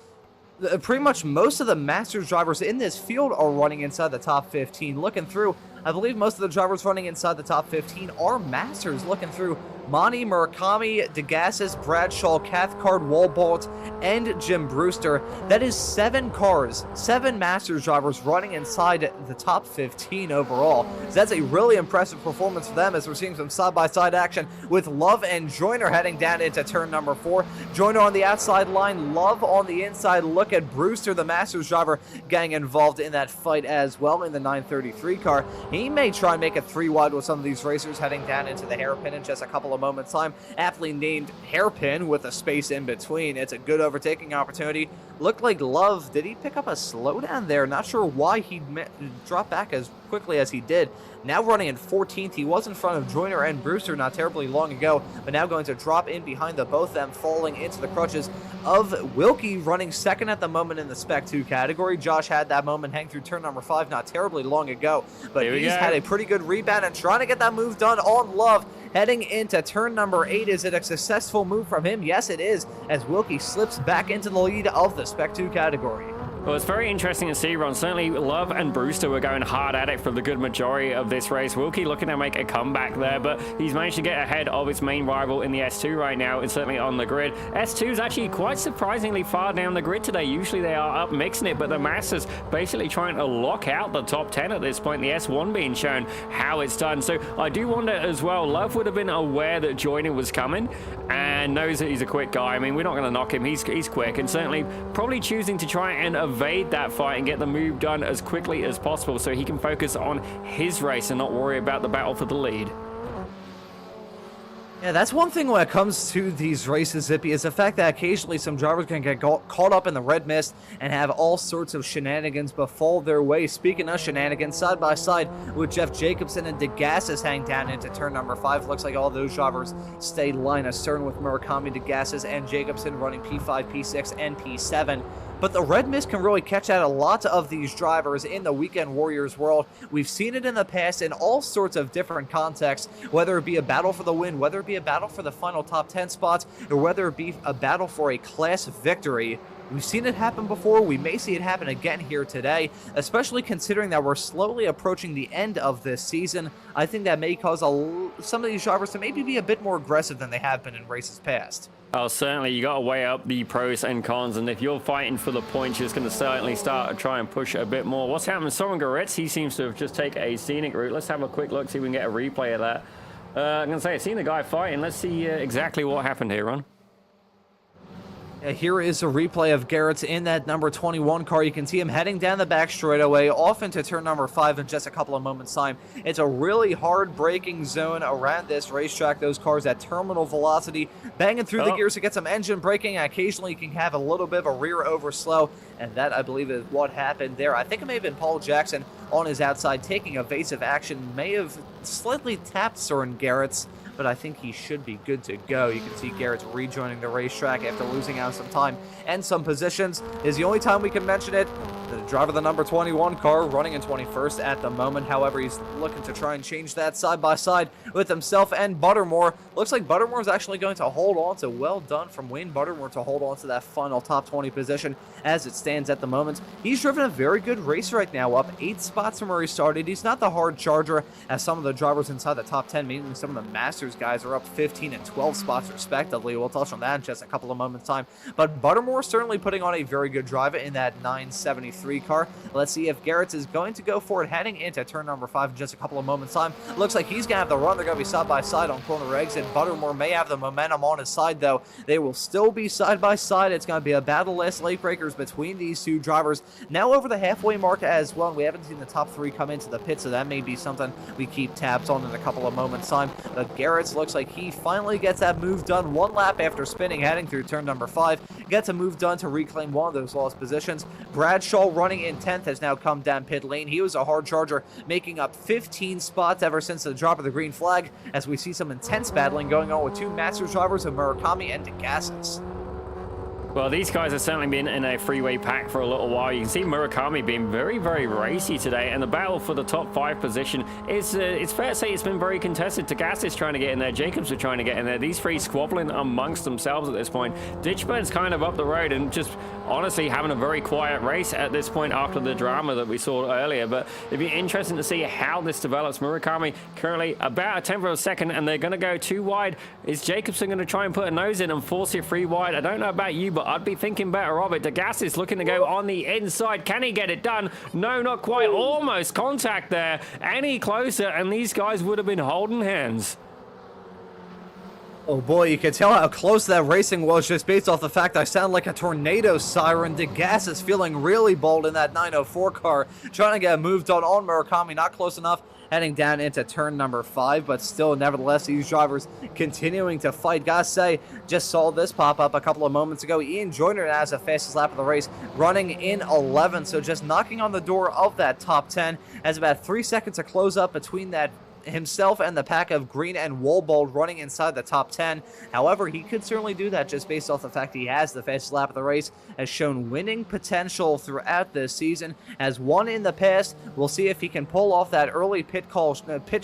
Pretty much most of the Masters drivers in this field are running inside the top 15. Looking through, I believe most of the drivers running inside the top 15 are Masters. Looking through, Mani, Murakami, DeGassis, Bradshaw, Cathcart, Wobold, and Jim Brewster. That is 7 cars, 7 Masters drivers running inside the top 15 overall. So that's a really impressive performance for them, as we're seeing some side-by-side action with Love and Joyner heading down into turn number 4. Joyner on the outside line, Love on the inside. Look at Brewster, the Masters driver, getting involved in that fight as well in the 933 car. He may try and make it 3 wide with some of these racers heading down into the hairpin in just a couple of moments time, aptly named hairpin with a space in between. It's a good overtaking opportunity. Looked like Love, did he pick up a slowdown there? Not sure why he dropped back as quickly as he did. Now running in 14th, he was in front of Joyner and Brewster not terribly long ago, but now going to drop in behind the both of them, falling into the crutches of Wilkie, running second at the moment in the Spec 2 category. Josh had that moment hang through turn number 5 not terribly long ago, but he's had a pretty good rebound and trying to get that move done on Love. Heading into turn number 8, is it a successful move from him? Yes, it is, as Wilkie slips back into the lead of the Spec 2 category. Well, it's very interesting to see, Ron. Certainly, Love and Brewster were going hard at it for the good majority of this race. Wilkie looking to make a comeback there, but he's managed to get ahead of his main rival in the S2 right now, and certainly on the grid. S2 is actually quite surprisingly far down the grid today. Usually they are up mixing it, but the Masters basically trying to lock out the top 10 at this point. The S1 being shown how it's done. So I do wonder as well, Love would have been aware that Joyner was coming and knows that he's a quick guy. I mean, we're not going to knock him. He's quick, and certainly probably choosing to try and evade that fight and get the move done as quickly as possible so he can focus on his race and not worry about the battle for the lead. Yeah, that's one thing when it comes to these races, Zippy, is the fact that occasionally some drivers can get caught up in the red mist and have all sorts of shenanigans befall their way. Speaking of shenanigans, side by side with Jeff Jacobson and DeGassis hang down into turn number 5. Looks like all those drivers stay line astern with Murakami, DeGassis, and Jacobson running P5, P6, and P7. But the red mist can really catch out a lot of these drivers in the Weekend Warriors world. We've seen it in the past in all sorts of different contexts, whether it be a battle for the win, whether it be a battle for the final top 10 spots, or whether it be a battle for a class victory. We've seen it happen before. We may see it happen again here today, especially considering that we're slowly approaching the end of this season. I think that may cause some of these drivers to maybe be a bit more aggressive than they have been in races past. Oh, certainly. You got to weigh up the pros and cons, and if you're fighting for the points, you're just going to certainly start to try and push a bit more. What's happening? Soren Goretz, he seems to have just taken a scenic route. Let's have a quick look, see if we can get a replay of that. I'm going to say, I've seen the guy fighting. Let's see exactly what happened here, Ron. Here is a replay of Garrett's in that number 21 car. You can see him heading down the back straightaway, off into turn number 5 in just a couple of moments' time. It's a really hard braking zone around this racetrack. Those cars at terminal velocity, banging through the gears to get some engine braking. Occasionally, you can have a little bit of a rear overslow, and that, I believe, is what happened there. I think it may have been Paul Jackson on his outside taking evasive action. May have slightly tapped Soren Garrett's, but I think he should be good to go. You can see Garrett's rejoining the racetrack after losing out some time and some positions. Is the only time we can mention it. The driver of the number 21 car running in 21st at the moment. However, he's looking to try and change that side by side with himself and Buttermore. Looks like Buttermore is actually going to hold on to, well done from Wayne Buttermore to hold on to that final top 20 position as it stands at the moment. He's driven a very good race right now, up 8 spots from where he started. He's not the hard charger as some of the drivers inside the top 10, mainly some of the Masters guys, are up 15 and 12 spots respectively. We'll touch on that in just a couple of moments' time. But Buttermore certainly putting on a very good drive in that 973 car. Let's see if Garrett is going to go for it heading into turn number 5 in just a couple of moments' time. Looks like he's going to have the run. They're going to be side by side on corner exit. Buttermore may have the momentum on his side, though. They will still be side by side. It's going to be a battle last late breakers between these two drivers. Now over the halfway mark as well. We haven't seen the top 3 come into the pit, so that may be something we keep tabs on in a couple of moments' time. But Garrett's looks like he finally gets that move done. 1 lap after spinning, heading through turn number 5. Gets a move done to reclaim one of those lost positions. Bradshaw running in 10th has now come down pit lane. He was a hard charger, making up 15 spots ever since the drop of the green flag, as we see some intense battling going on with 2 Masters drivers of Murakami and DeGassis. Well, these guys have certainly been in a freeway pack for a little while. You can see Murakami being very, very racy today, and the battle for the top 5 position is, it's fair to say it's been very contested. DeGassis trying to get in there, Jacobs are trying to get in there. These 3 squabbling amongst themselves at this point. Ditchburn's kind of up the road and just honestly having a very quiet race at this point after the drama that we saw earlier. But it'd be interesting to see how this develops. Murakami currently about a 10th of a second, and they're going to go 2 wide. Is Jacobson going to try and put a nose in and force it 3 wide? I don't know about you, but I'd be thinking better of it. DeGassis looking to go on the inside. Can he get it done? No, not quite. Almost contact there. Any closer, and these guys would have been holding hands. Oh boy, you can tell how close that racing was just based off the fact I sound like a tornado siren. DeGassis feeling really bold in that 904 car, trying to get a move done on Murakami. Not close enough, heading down into turn number 5, but still, nevertheless, these drivers continuing to fight. Gotta say, just saw this pop up a couple of moments ago. Ian Joyner has the fastest lap of the race, running in 11th, so just knocking on the door of that top 10, as about 3 seconds to close up between that himself and the pack of Green and Wolbold running inside the top 10. However, he could certainly do that just based off the fact he has the fastest lap of the race, has shown winning potential throughout this season, has won in the past. We'll see if he can pull off that early pit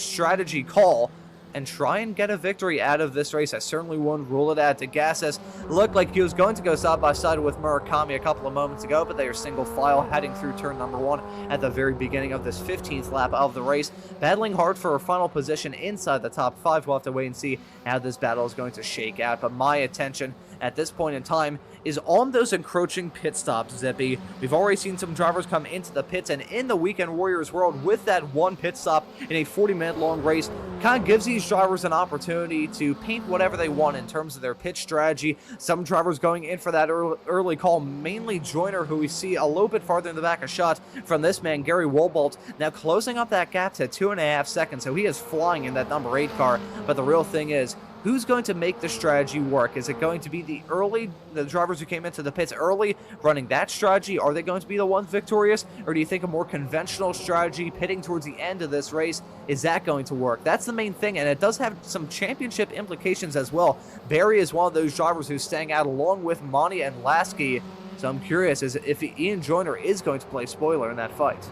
strategy call and try and get a victory out of this race. I certainly wouldn't rule it out. DeGassis looked like he was going to go side by side with Murakami a couple of moments ago, but they are single file heading through turn number 1 at the very beginning of this 15th lap of the race, battling hard for a final position inside the top 5. We'll have to wait and see how this battle is going to shake out, but my attention at this point in time is on those encroaching pit stops, Zippy. We've already seen some drivers come into the pits, and in the Weekend Warriors world, with that 1 pit stop in a 40-minute long race, kind of gives these drivers an opportunity to paint whatever they want in terms of their pit strategy. Some drivers going in for that early call, mainly Joyner, who we see a little bit farther in the back of shots from this man, Gary Wolbolt, now closing up that gap to 2.5 seconds, so he is flying in that number 8 car. But the real thing is, who's going to make the strategy work? Is it going to be the drivers who came into the pits early running that strategy? Are they going to be the ones victorious? Or do you think a more conventional strategy pitting towards the end of this race, is that going to work? That's the main thing, and it does have some championship implications as well. Barry is one of those drivers who's staying out along with Monty and Lasky, so I'm curious if Ian Joyner is going to play spoiler in that fight.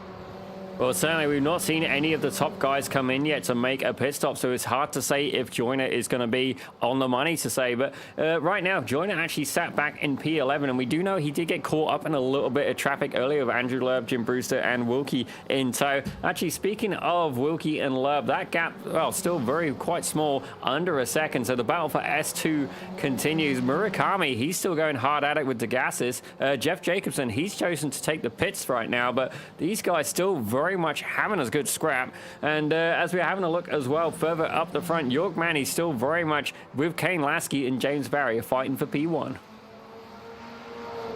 Well, certainly we've not seen any of the top guys come in yet to make a pit stop, so it's hard to say if Joyner is going to be on the money to say. But right now, Joyner actually sat back in P11, and we do know he did get caught up in a little bit of traffic earlier with Andrew Lerb, Jim Brewster, and Wilkie in tow. Actually, speaking of Wilkie and Lerb, that gap, well, still quite small, under a second. So the battle for S2 continues. Murakami, he's still going hard at it with the gases. Jeff Jacobson, he's chosen to take the pits right now, but these guys still very much having a good scrap. And as we're having a look as well further up the front, York Manny's still very much with Kane Lasky and James Barry fighting for P1.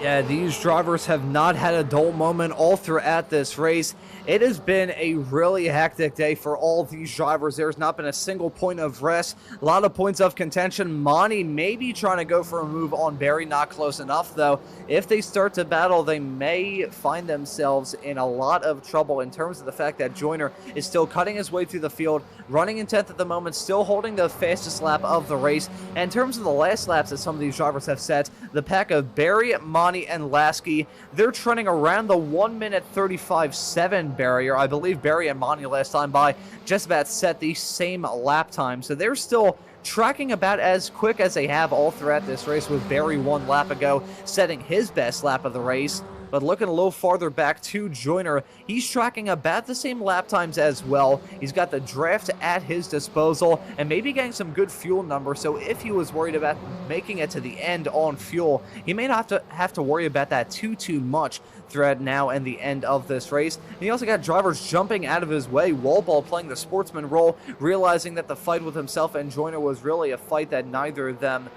Yeah, these drivers have not had a dull moment all throughout this race. It has been a really hectic day for all these drivers. There's not been a single point of rest. A lot of points of contention. Monty maybe trying to go for a move on Barry. Not close enough, though. If they start to battle, they may find themselves in a lot of trouble in terms of the fact that Joyner is still cutting his way through the field, running in 10th at the moment, still holding the fastest lap of the race. And in terms of the last laps that some of these drivers have set, the pack of Barry, Monty, and Lasky, they're trending around the 1 minute 35.7 barrier. I believe Barry and Monty last time by just about set the same lap time. So they're still tracking about as quick as they have all throughout this race, with Barry 1 lap ago setting his best lap of the race. But looking a little farther back to Joyner, he's tracking about the same lap times as well. He's got the draft at his disposal and maybe getting some good fuel numbers. So if he was worried about making it to the end on fuel, he may not have to worry about that too much throughout now and the end of this race. And he also got drivers jumping out of his way. Wallball playing the sportsman role, realizing that the fight with himself and Joyner was really a fight that neither of them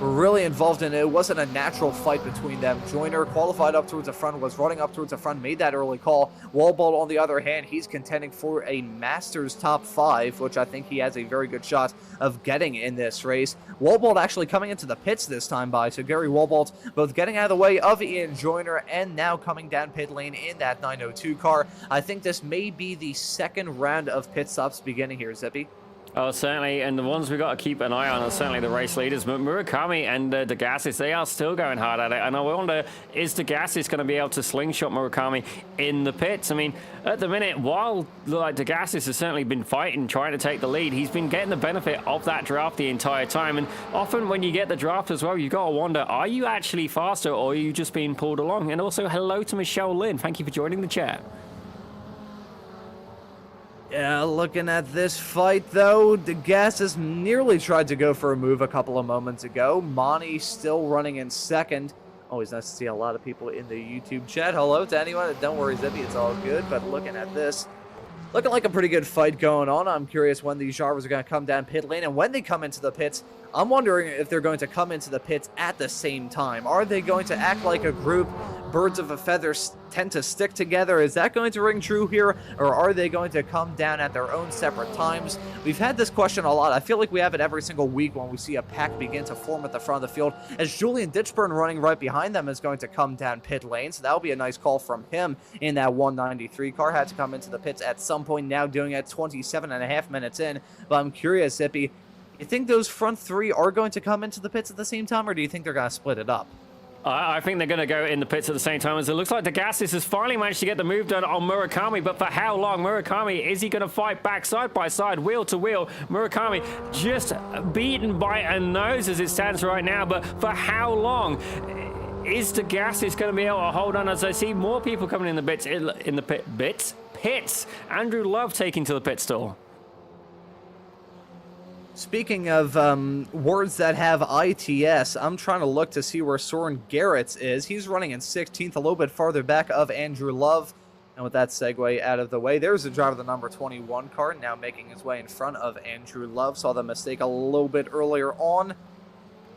were really involved in. It wasn't a natural fight between them. Joyner qualified up towards the front, was running up towards the front, made that early call. Wallball, on the other hand, he's contending for a Masters top 5, which I think he has a very good shot of getting in this race. Wallball actually coming into the pits this time by, so Gary Wallball both getting out of the way of Ian Joyner and now coming down pit lane in that 902 car. I think this may be the second round of pit stops beginning here, Zippy. Oh, certainly, and the ones we've got to keep an eye on are certainly the race leaders. But Murakami and Degassis, they are still going hard at it. And I wonder, is Degassis going to be able to slingshot Murakami in the pits? I mean, at the minute, while Degassis has certainly been fighting, trying to take the lead, he's been getting the benefit of that draft the entire time. And often when you get the draft as well, you've got to wonder, are you actually faster or are you just being pulled along? And also, hello to Michelle Lynn. Thank you for joining the chat. Yeah, looking at this fight, though, Degassis nearly tried to go for a move a couple of moments ago. Monty still running in second. Always nice to see a lot of people in the YouTube chat. Hello to anyone. Don't worry, Zippy, it's all good. But looking at this, looking like a pretty good fight going on. I'm curious when these drivers are going to come down pit lane. And when they come into the pits, I'm wondering if they're going to come into the pits at the same time. Are they going to act like a group? Birds of a feather tend to stick together. Is that going to ring true here? Or are they going to come down at their own separate times? We've had this question a lot. I feel like we have it every single week when we see a pack begin to form at the front of the field, as Julian Ditchburn running right behind them is going to come down pit lane. So that'll be a nice call from him in that 193 car. Had to come into the pits at some point, now doing it 27.5 minutes in. But I'm curious, Zippy, you think those front three are going to come into the pits at the same time, or do you think they're going to split it up? I think they're going to go in the pits at the same time, as it looks like Degassis has finally managed to get the move done on Murakami. But for how long? Murakami, is he going to fight back side by side, wheel to wheel? Murakami just beaten by a nose as it stands right now. But for how long? Is Degassis going to be able to hold on, as I see more people coming in the pits? Andrew Love taking to the pit stall. Speaking of words that have ITS, I'm trying to look to see where Soren Garrett's is. He's running in 16th, a little bit farther back of Andrew Love. And with that segue out of the way, there's the driver of the number 21 car, now making his way in front of Andrew Love. Saw the mistake a little bit earlier on.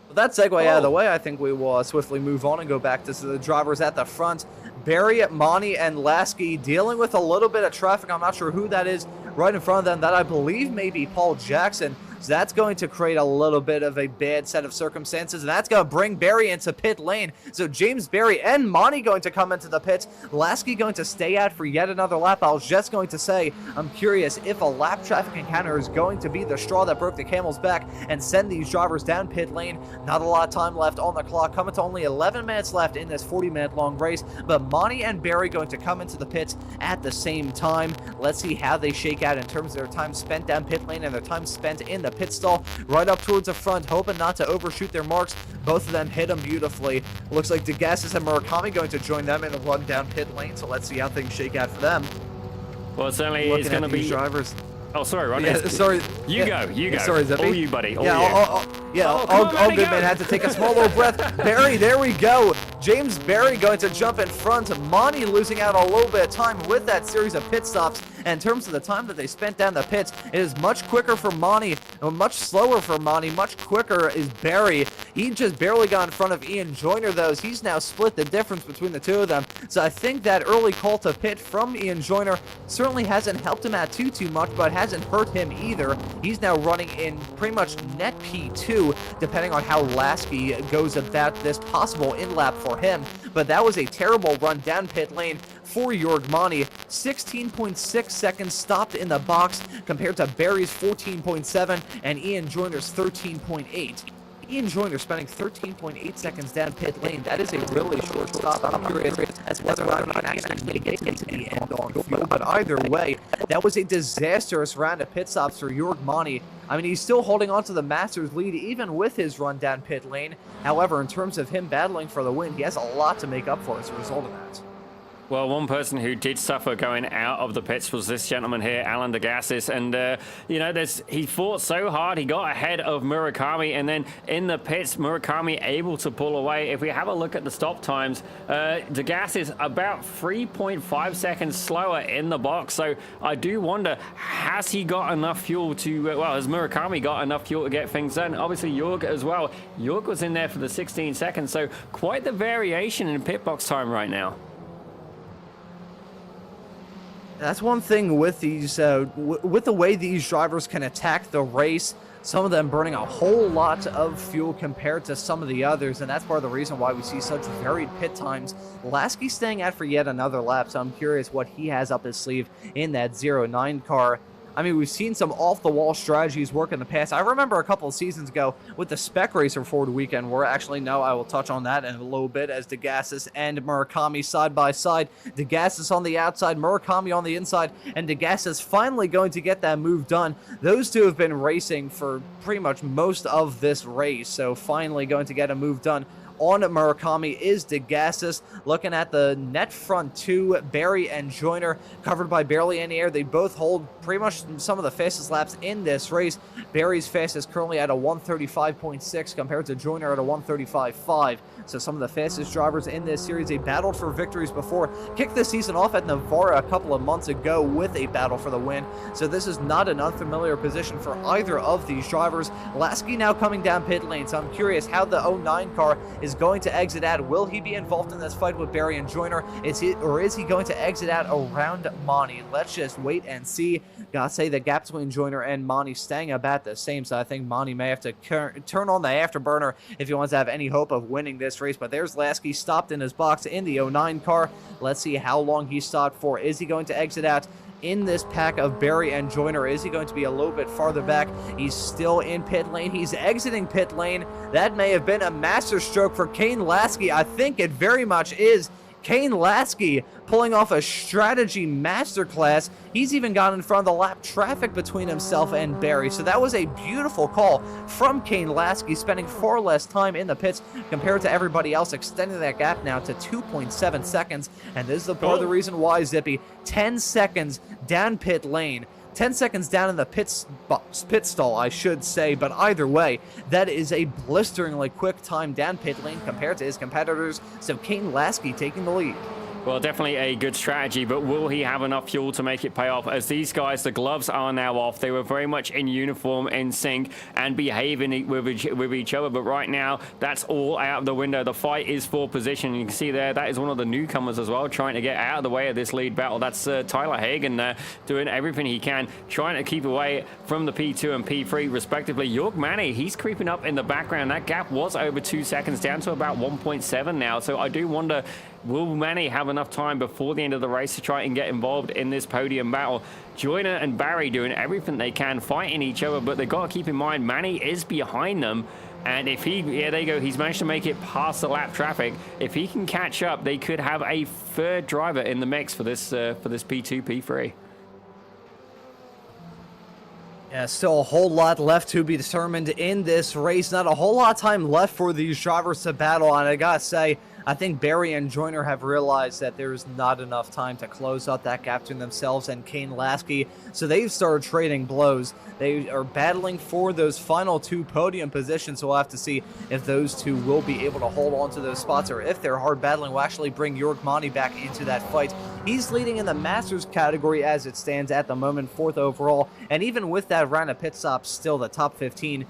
With that segue out of the way, I think we will swiftly move on and go back to the drivers at the front. Barry, Monty, and Lasky dealing with a little bit of traffic. I'm not sure who that is right in front of them. That I believe may be Paul Jackson. So that's going to create a little bit of a bad set of circumstances, and that's going to bring Barry into pit lane. So James Barry and Monty going to come into the pits. Lasky going to stay out for yet another lap. I was just going to say, I'm curious if a lap traffic encounter is going to be the straw that broke the camel's back and send these drivers down pit lane. Not a lot of time left on the clock, coming to only 11 minutes left in this 40-minute long race, but Monty and Barry going to come into the pits at the same time. Let's see how they shake out in terms of their time spent down pit lane and their time spent in the pit stall, right up towards the front, hoping not to overshoot their marks. Both of them hit them beautifully. Looks like DeGassis and Murakami going to join them in the run down pit lane, so let's see how things shake out for them. Well, certainly it's going to be drivers. Oh, sorry, Ron. Yeah, sorry. You go. Sorry, Zippy. All you, buddy. All you. All good, man. Had to take a small little breath. Barry, there we go. James Barry going to jump in front. Monty losing out a little bit of time with that series of pit stops. And in terms of the time that they spent down the pits, it is much quicker for Monty, much slower for Monty, much quicker is Barry. He just barely got in front of Ian Joyner, though. He's now split the difference between the two of them. So I think that early call to pit from Ian Joyner certainly hasn't helped him out too much, but hasn't hurt him either. He's now running in pretty much net P2, depending on how Lasky goes about this possible in-lap for him. But that was a terrible run down pit lane for Jorg Monty. 16.6 seconds stopped in the box compared to Barry's 14.7 and Ian Joyner's 13.8. Ian Joyner spending 13.8 seconds down pit lane. That is a really short stop. I'm curious as to whether or not actually get to the end on fuel. But either way, that was a disastrous round of pit stops for Jorg Monty. I mean, he's still holding on to the Masters lead even with his run down pit lane. However, in terms of him battling for the win, he has a lot to make up for as a result of that. Well, one person who did suffer going out of the pits was this gentleman here, Alan DeGassis. And, you know, he fought so hard. He got ahead of Murakami. And then in the pits, Murakami able to pull away. If we have a look at the stop times, DeGassis about 3.5 seconds slower in the box. So I do wonder, has he got enough fuel to, well, has Murakami got enough fuel to get things done? Obviously, Jorg as well. Jorg was in there for the 16 seconds. So quite the variation in pit box time right now. That's one thing with these, with the way these drivers can attack the race. Some of them burning a whole lot of fuel compared to some of the others, and that's part of the reason why we see such varied pit times. Lasky staying out for yet another lap, so I'm curious what he has up his sleeve in that 09 car. I mean, we've seen some off-the-wall strategies work in the past. I remember a couple of seasons ago with the Spec Racer Ford weekend, where actually, no, I will touch on that in a little bit as DeGassis and Murakami side by side. DeGassis on the outside, Murakami on the inside, and DeGassis finally going to get that move done. Those two have been racing for pretty much most of this race, so finally going to get a move done on Murakami is DeGassis. Looking at the net front two, Barry and Joyner covered by barely any air. They both hold pretty much some of the fastest laps in this race. Barry's fastest currently at a 135.6 compared to Joyner at a 135.5. So some of the fastest drivers in this series. They battled for victories before. Kicked the season off at Navarra a couple of months ago with a battle for the win. So this is not an unfamiliar position for either of these drivers. Lasky now coming down pit lane. So I'm curious how the 09 car is going to exit out. Will he be involved in this fight with Barry and Joyner? Is he going to exit out around Monty? Let's just wait and see. Gotta say the gap between Joyner and Monty staying about the same, so I think Monty may have to turn on the afterburner if he wants to have any hope of winning this race. But there's Lasky stopped in his box in the 09 car. Let's see how long he stopped for. Is he going to exit out in this pack of Barry and Joyner? Is he going to be a little bit farther back? He's still in pit lane. He's exiting pit lane. That may have been a masterstroke for Kane Lasky. I think it very much is. Kane Lasky pulling off a strategy masterclass. He's even got in front of the lap traffic between himself and Barry. So that was a beautiful call from Kane Lasky, spending far less time in the pits compared to everybody else, extending that gap now to 2.7 seconds. And this is the part of the reason why, Zippy, 10 seconds down pit lane. 10 seconds down in the pit stall, I should say, but either way, that is a blisteringly quick time down pit lane compared to his competitors, so Kane Lasky taking the lead. Well, definitely a good strategy, but will he have enough fuel to make it pay off? As these guys, the gloves are now off. They were very much in uniform, in sync, and behaving with each other. But right now, that's all out of the window. The fight is for position. You can see there, that is one of the newcomers as well, trying to get out of the way of this lead battle. That's Tyler Hagen doing everything he can, trying to keep away from the P2 and P3, respectively. Jörg Manny, he's creeping up in the background. That gap was over 2 seconds, down to about 1.7 now. So I do wonder, will Manny have enough time before the end of the race to try and get involved in this podium battle? Joyner and Barry doing everything they can, fighting each other, but they've got to keep in mind Manny is behind them. And if he, yeah, there you go, he's managed to make it past the lap traffic. If he can catch up, they could have a third driver in the mix for this P2, P3. Yeah, still a whole lot left to be determined in this race. Not a whole lot of time left for these drivers to battle, and I gotta say, I think Barry and Joyner have realized that there's not enough time to close up that gap between themselves and Kane Lasky, so they've started trading blows. They are battling for those final 2 podium positions, so we'll have to see if those 2 will be able to hold on to those spots, or if their hard battling will actually bring Jörg Manny back into that fight. He's leading in the Masters category as it stands at the moment, 4th overall, and even with that round of pit stops, still the top 15.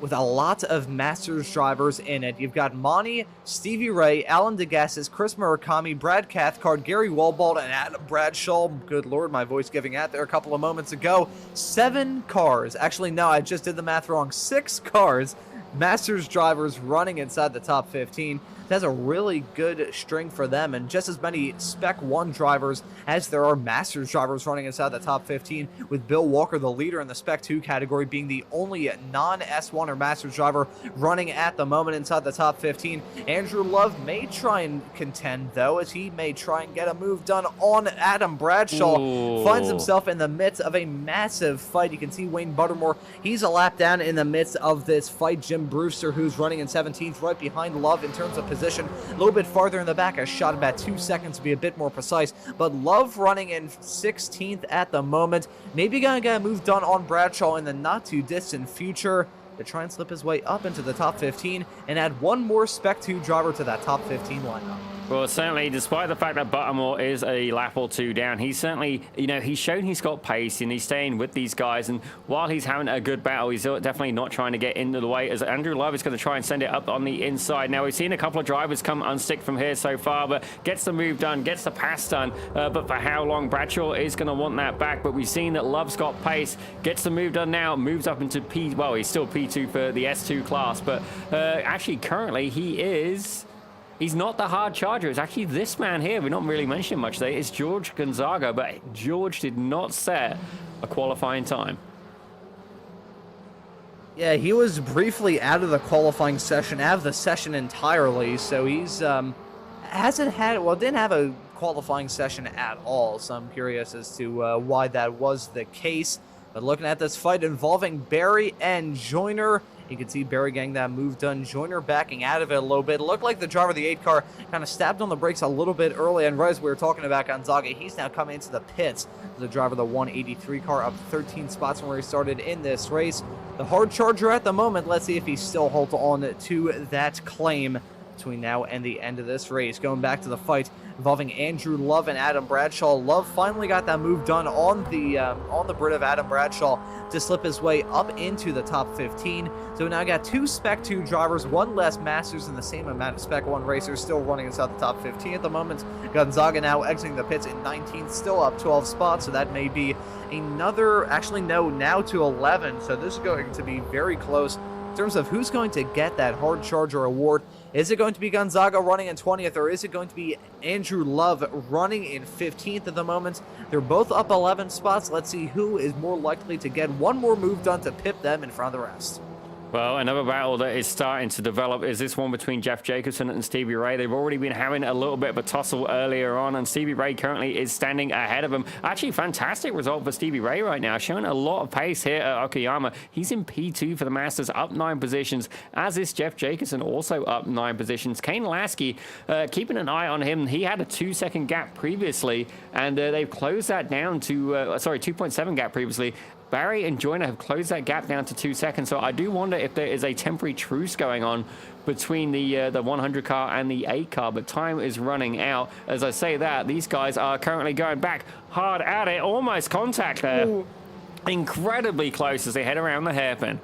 With a lot of Masters drivers in it. You've got Monty, Stevie Ray, Alan DeGassis, Chris Murakami, Brad Cathcart, Gary Walbald, and Adam Bradshaw. Good lord, my voice giving out there a couple of moments ago. 7 cars. Actually, no, I just did the math wrong. 6 cars. Masters drivers running inside the top 15. That's a really good string for them, and just as many Spec 1 drivers as there are Masters drivers running inside the top 15, with Bill Walker, the leader in the Spec 2 category, being the only non-S1 or Masters driver running at the moment inside the top 15. Andrew Love may try and contend, though, as he may try and get a move done on Adam Bradshaw. Ooh. Finds himself in the midst of a massive fight. You can see Wayne Buttermore, he's a lap down in the midst of this fight. Jim Brewster, who's running in 17th, right behind Love in terms of position. A little bit farther in the back, a shot about 2 seconds to be a bit more precise, but Love running in 16th at the moment. Maybe gonna get a move done on Bradshaw in the not too distant future to try and slip his way up into the top 15 and add one more Spec 2 driver to that top 15 lineup. Well, certainly, despite the fact that Buttermore is a lap or 2 down, he's certainly, you know, he's shown he's got pace and he's staying with these guys. And while he's having a good battle, he's definitely not trying to get into the way, as Andrew Love is going to try and send it up on the inside. Now, we've seen a couple of drivers come unstick from here so far, but gets the move done, gets the pass done. But for how long? Bradshaw is going to want that back. But we've seen that Love's got pace, gets the move done now, moves up into P, well, he's still P2 for the S2 class. But actually, currently, he's not the hard charger. It's actually this man here. We're not really mentioning much today. It's George Gonzaga, but George did not set a qualifying time. Yeah, he was briefly out of the qualifying session, out of the session entirely, so he's didn't have a qualifying session at all, so I'm curious as to why that was the case. But looking at this fight involving Barry and Joyner, you can see Barry getting that move done. Joyner backing out of it a little bit. It looked like the driver of the 8 car kind of stabbed on the brakes a little bit early. And right as we were talking about Gonzaga, he's now coming into the pits. The driver of the 183 car up 13 spots from where he started in this race. The hard charger at the moment. Let's see if he still holds on to that claim between now and the end of this race. Going back to the fight involving Andrew Love and Adam Bradshaw. Love finally got that move done on the Brit of Adam Bradshaw to slip his way up into the top 15. So we now got 2 Spec 2 drivers, 1 less Masters, and the same amount of Spec 1 racers still running inside the top 15 at the moment. Gonzaga now exiting the pits in 19th, still up 12 spots, so that may be another, actually no, now to 11. So this is going to be very close in terms of who's going to get that hard charger award. Is it going to be Gonzaga running in 20th, or is it going to be Andrew Love running in 15th at the moment? They're both up 11 spots. Let's see who is more likely to get one more move done to pip them in front of the rest. Well, another battle that is starting to develop is this one between Jeff Jacobson and Stevie Ray. They've already been having a little bit of a tussle earlier on, and Stevie Ray currently is standing ahead of him. Actually, fantastic result for Stevie Ray right now, showing a lot of pace here at Okayama. He's in P2 for the Masters, up 9 positions, as is Jeff Jacobson, also up 9 positions. Kane Lasky, keeping an eye on him. He had a 2-second gap previously, and they've closed that down to, 2.7 gap previously. Barry and Joyner have closed that gap down to 2 seconds. So I do wonder if there is a temporary truce going on between the 100 car and the 8 car, but time is running out. As I say that, these guys are currently going back hard at it. Almost contact there. Ooh. Incredibly close as they head around the hairpin.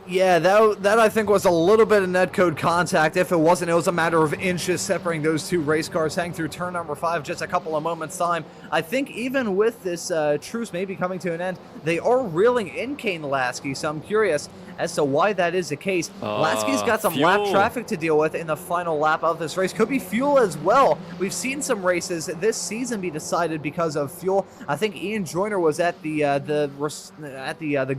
Yeah, that I think was a little bit of netcode contact. If it wasn't, it was a matter of inches separating those two race cars heading through turn number 5, just a couple of moments time. I think even with this truce maybe coming to an end, they are reeling in Kane Lasky, so I'm curious as to why that is the case. Lasky's got some lap traffic to deal with in the final lap of this race. Could be fuel as well. We've seen some races this season be decided because of fuel. I think Ian Joyner was at the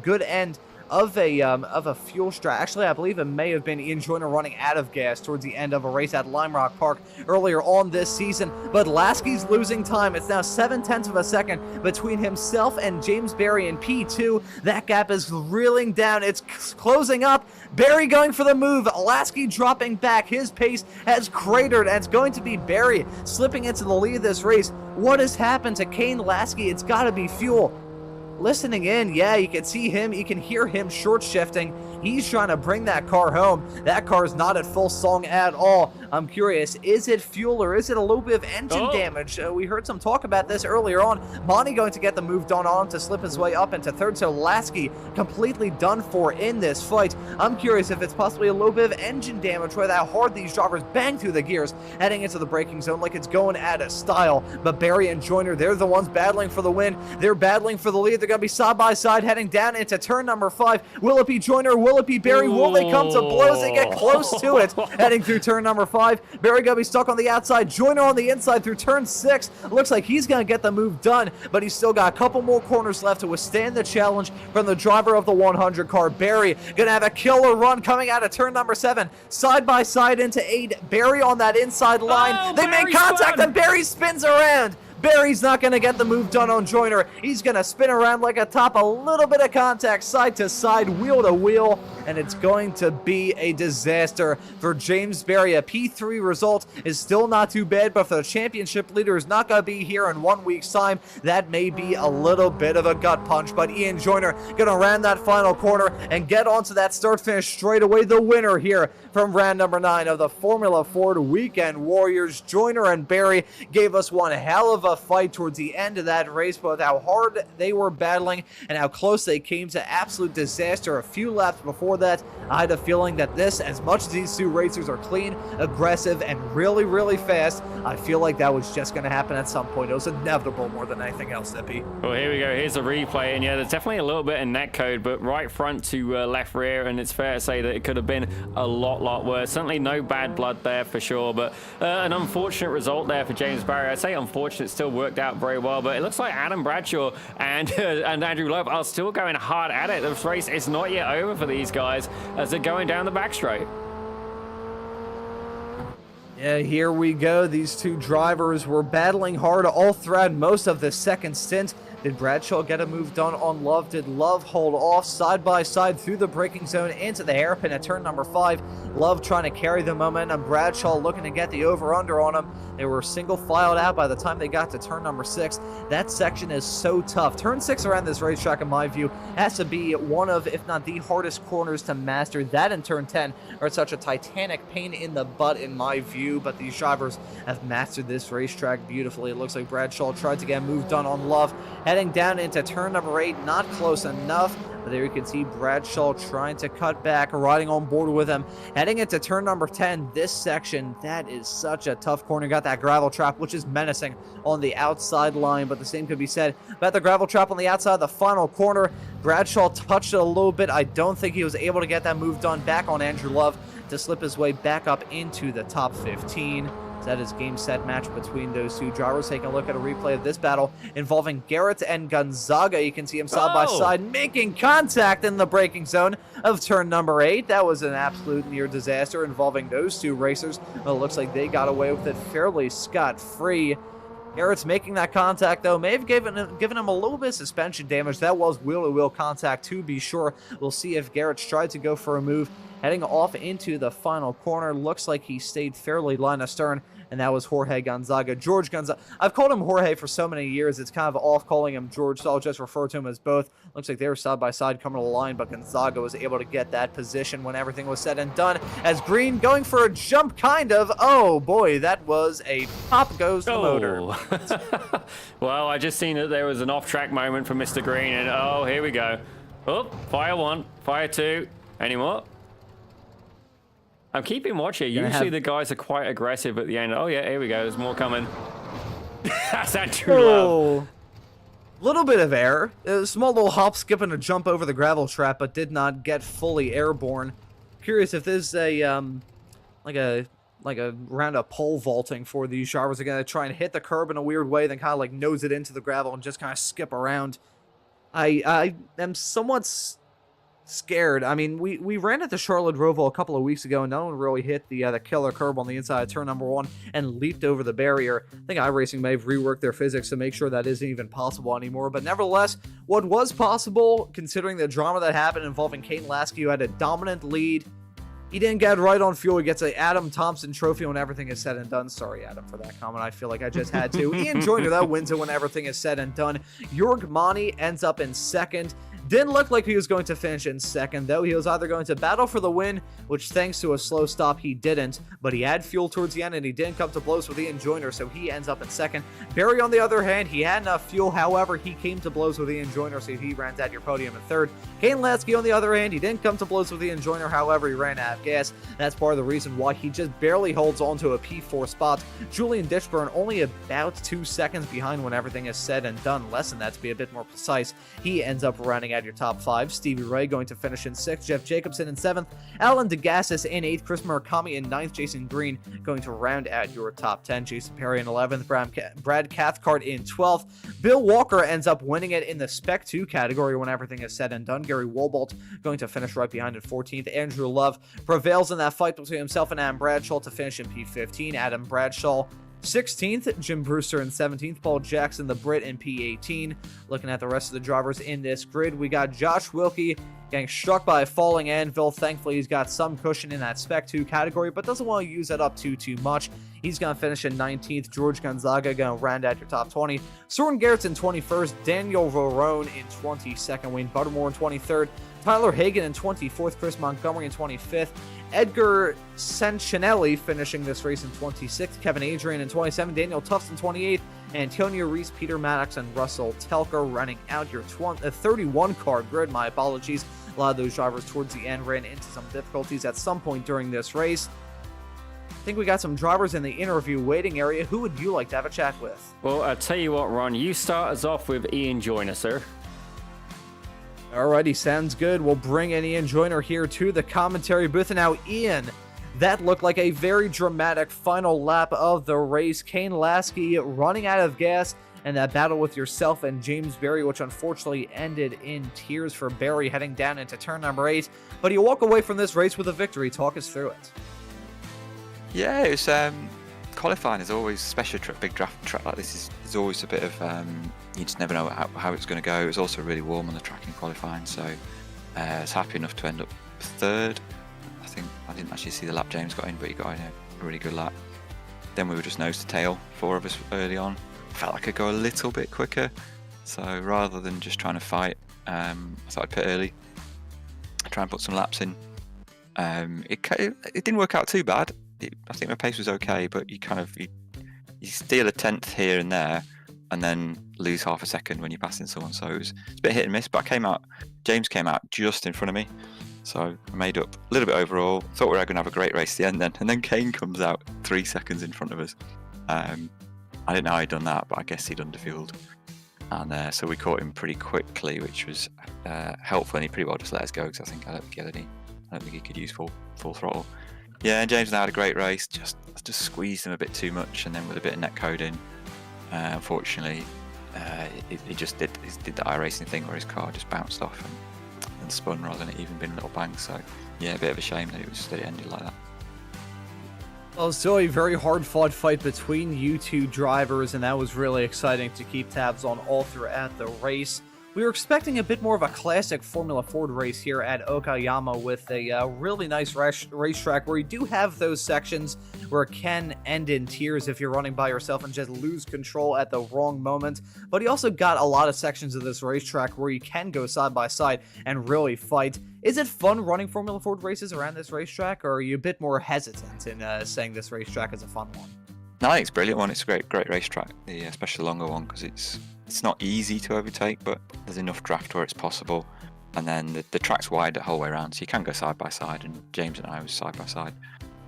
good end of a fuel strat. Actually, I believe it may have been Ian Joyner running out of gas towards the end of a race at Lime Rock Park earlier on this season. But Lasky's losing time. It's now 0.7 of a second between himself and James Barry in P2. That gap is reeling down. It's closing up. Barry going for the move. Lasky dropping back. His pace has cratered, and it's going to be Barry slipping into the lead of this race. What has happened to Kane Lasky? It's got to be fuel. Listening in, yeah, you can see him, you can hear him short shifting. He's trying to bring that car home. That car is not at full song at all. I'm curious, is it fuel or is it a little bit of engine damage? We heard some talk about this earlier on. Monty going to get the move done on him to slip his way up into third, so Lasky completely done for in this fight. I'm curious if it's possibly a little bit of engine damage with how hard these drivers bang through the gears heading into the braking zone like it's going out of style. But Barry and Joyner, they're the ones battling for the win. They're battling for the lead. They're going to be side by side heading down into turn number 5. Will it be Joyner? Will it be Barry? Will they come to blows? They get close to it heading through turn number 5. Barry gonna be stuck on the outside. Joyner on the inside through turn 6. Looks like he's gonna get the move done, but he's still got a couple more corners left to withstand the challenge from the driver of the 100 car. Barry gonna have a killer run coming out of turn number 7. Side by side into 8. Barry on that inside line. They make contact and Barry spins around. Barry's not going to get the move done on Joyner. He's going to spin around like a top, a little bit of contact side to side, wheel to wheel, and it's going to be a disaster for James Barry. A P3 result is still not too bad, but for the championship leader is not going to be here in 1 week's time. That may be a little bit of a gut punch, but Ian Joyner going to round that final corner and get onto that start finish straight away. The winner here from round number 9 of the Formula Ford Weekend Warriors. Joyner and Barry gave us one hell of a fight towards the end of that race, but how hard they were battling and how close they came to absolute disaster a few laps before that. I had a feeling that this, as much as these two racers are clean, aggressive, and really, really fast, I feel like that was just going to happen at some point. It was inevitable more than anything else, Zippy. Well, here we go. Here's a replay, and yeah, there's definitely a little bit in netcode, but right front to left rear, and it's fair to say that it could have been a lot worse. Certainly no bad blood there for sure, but an unfortunate result there for James Barry. I'd say unfortunate, still worked out very well, but it looks like Adam Bradshaw and Andrew Love are still going hard at it. This race is not yet over for these guys as they're going down the back straight. Yeah, here we go. These two drivers were battling hard all throughout most of the second stint. Did Bradshaw get a move done on Love? Did Love hold off side by side through the braking zone into the hairpin at turn number 5? Love trying to carry the momentum. Bradshaw looking to get the over-under on him. They were single filed out by the time they got to turn number 6. That section is so tough. Turn 6 around this racetrack, in my view, has to be one of, if not the hardest corners to master. That and turn 10 are such a titanic pain in the butt, in my view, but these drivers have mastered this racetrack beautifully. It looks like Bradshaw tried to get a move done on Love. Heading down into turn number 8, not close enough. But there you can see Bradshaw trying to cut back, riding on board with him. Heading into turn number 10, this section, that is such a tough corner. Got that gravel trap, which is menacing on the outside line, but the same could be said about the gravel trap on the outside of the final corner. Bradshaw touched it a little bit. I don't think he was able to get that move done back on Andrew Love to slip his way back up into the top 15. That is game, set, match between those two drivers. Taking a look at a replay of this battle involving Garrett and Gonzaga. You can see them side by side making contact in the braking zone of turn number 8. That was an absolute near disaster involving those two racers. Well, it looks like they got away with it fairly scot-free. Garrett's making that contact, though. May have given him a little bit of suspension damage. That was wheel-to-wheel contact, to be sure. We'll see if Garrett's tried to go for a move heading off into the final corner. Looks like he stayed fairly line astern, and that was Jorge Gonzaga. George Gonzaga. I've called him Jorge for so many years, it's kind of off calling him George, so I'll just refer to him as both. Looks like they were side by side coming to the line, but Gonzaga was able to get that position when everything was said and done. As Green going for a jump, kind of. Oh boy, that was a pop goes the motor. Well, I just seen that there was an off-track moment for Mr. Green, and oh, here we go. Oh, fire 1, fire 2. Any more? I'm keeping watch here. Usually the guys are quite aggressive at the end. Oh yeah, here we go. There's more coming. That's Andrew Love. Little bit of air. A small little hop, skip, and a jump over the gravel trap, but did not get fully airborne. Curious if this is a like a round of pole vaulting for these drivers. They're gonna try and hit the curb in a weird way, then kind of like nose it into the gravel and just kind of skip around. I am somewhat scared. I mean, we ran at the Charlotte Roval a couple of weeks ago, and no one really hit the killer curb on the inside of turn number 1 and leaped over the barrier. I think iRacing may have reworked their physics to make sure that isn't even possible anymore, but nevertheless, what was possible, considering the drama that happened involving Kane Lasky, who had a dominant lead. He didn't get right on fuel. He gets an Adam Thompson trophy when everything is said and done. Sorry, Adam, for that comment. I feel like I just had to. Ian Joyner, that wins it when everything is said and done. Jörg Mani ends up in second. Didn't look like he was going to finish in second, though. He was either going to battle for the win, which thanks to a slow stop, he didn't. But he had fuel towards the end, and he didn't come to blows with Ian Joyner, so he ends up in second. Barry, on the other hand, he had enough fuel. However, he came to blows with Ian Joyner, so he ran at your podium in third. Kane Lasky, on the other hand, he didn't come to blows with Ian Joyner. However, he ran out of gas. That's part of the reason why he just barely holds on to a P4 spot. Julian Ditchburn only about 2 seconds behind when everything is said and done. Less than that, to be a bit more precise. He ends up running at your top 5. Stevie Ray going to finish in 6th. Jeff Jacobson in 7th. Alan DeGassis in 8th. Chris Murakami in 9th. Jason Green going to round at your top 10. Jason Perry in 11th. Brad Cathcart in 12th. Bill Walker ends up winning it in the Spec 2 category when everything is said and done. Gary Wobolt going to finish right behind in 14th. Andrew Love prevails in that fight between himself and Adam Bradshaw to finish in P15. Adam Bradshaw 16th, Jim Brewster in 17th, Paul Jackson, the Brit, in P18. Looking at the rest of the drivers in this grid, we got Josh Wilkie getting struck by a falling anvil. Thankfully, he's got some cushion in that Spec 2 category, but doesn't want to use that up too much. He's going to finish in 19th. George Gonzaga going to round out your top 20. Soren Gerrits in 21st. Daniel Verone in 22nd. Wayne Buttermore in 23rd. Tyler Hagan in 24th. Chris Montgomery in 25th. Edgar Sancinelli finishing this race in 26th. Kevin Adrian in 27th. Daniel Tufts in 28th. Antonio Reese, Peter Maddox, and Russell Telker running out your 31 car grid. My apologies. A lot of those drivers towards the end ran into some difficulties at some point during this race. I think we got some drivers in the interview waiting area. Who would you like to have a chat with? Well, I'll tell you what, Ron. You start us off with Ian Joyner, sir. Alrighty, sounds good. We'll bring in Ian Joyner here to the commentary booth. And now, Ian, that looked like a very dramatic final lap of the race. Kane Lasky running out of gas, and that battle with yourself and James Berry, which unfortunately ended in tears for Berry heading down into turn number 8. But you walk away from this race with a victory. Talk us through it. Yeah, it was qualifying is always, especially a big draft track like this, is always a bit of you just never know how it's going to go. It was also really warm on the track in qualifying, so I was happy enough to end up 3rd. I think I didn't actually see the lap James got in, but he got in a really good lap. Then we were just nose to tail, 4 of us early on. Felt like I could go a little bit quicker, so rather than just trying to fight, I thought I'd pit early, try and put some laps in. It didn't work out too bad. I think my pace was okay, but you steal a 10th here and there, and then lose half a second when you're passing someone. So it was a bit hit and miss. But James came out just in front of me, so I made up a little bit overall. Thought we were going to have a great race at the end then, and then Kane comes out 3 seconds in front of us. I didn't know he'd done that, but I guess he'd underfueled, and so we caught him pretty quickly, which was helpful. And he pretty well just let us go because I don't think he could use full throttle. Yeah, and James and I had a great race. Just squeezed him a bit too much, and then with a bit of net coding, unfortunately, he just did the iRacing thing where his car just bounced off and spun rather than it even been a little bang. So yeah, a bit of a shame that it ended like that. Well, still a very hard-fought fight between you two drivers, and that was really exciting to keep tabs on all throughout the race. we were expecting a bit more of a classic Formula Ford race here at Okayama with a really nice racetrack where you do have those sections where it can end in tears if you're running by yourself and just lose control at the wrong moment. But you also got a lot of sections of this racetrack where you can go side by side and really fight. Is it fun running Formula Ford races around this racetrack, or are you a bit more hesitant in saying this racetrack is a fun one? No, I think it's a brilliant one. It's a great racetrack, especially the longer one, because it's not easy to overtake, but there's enough draft where it's possible. And then the track's wide the whole way around, so you can go side by side. And James and I was side by side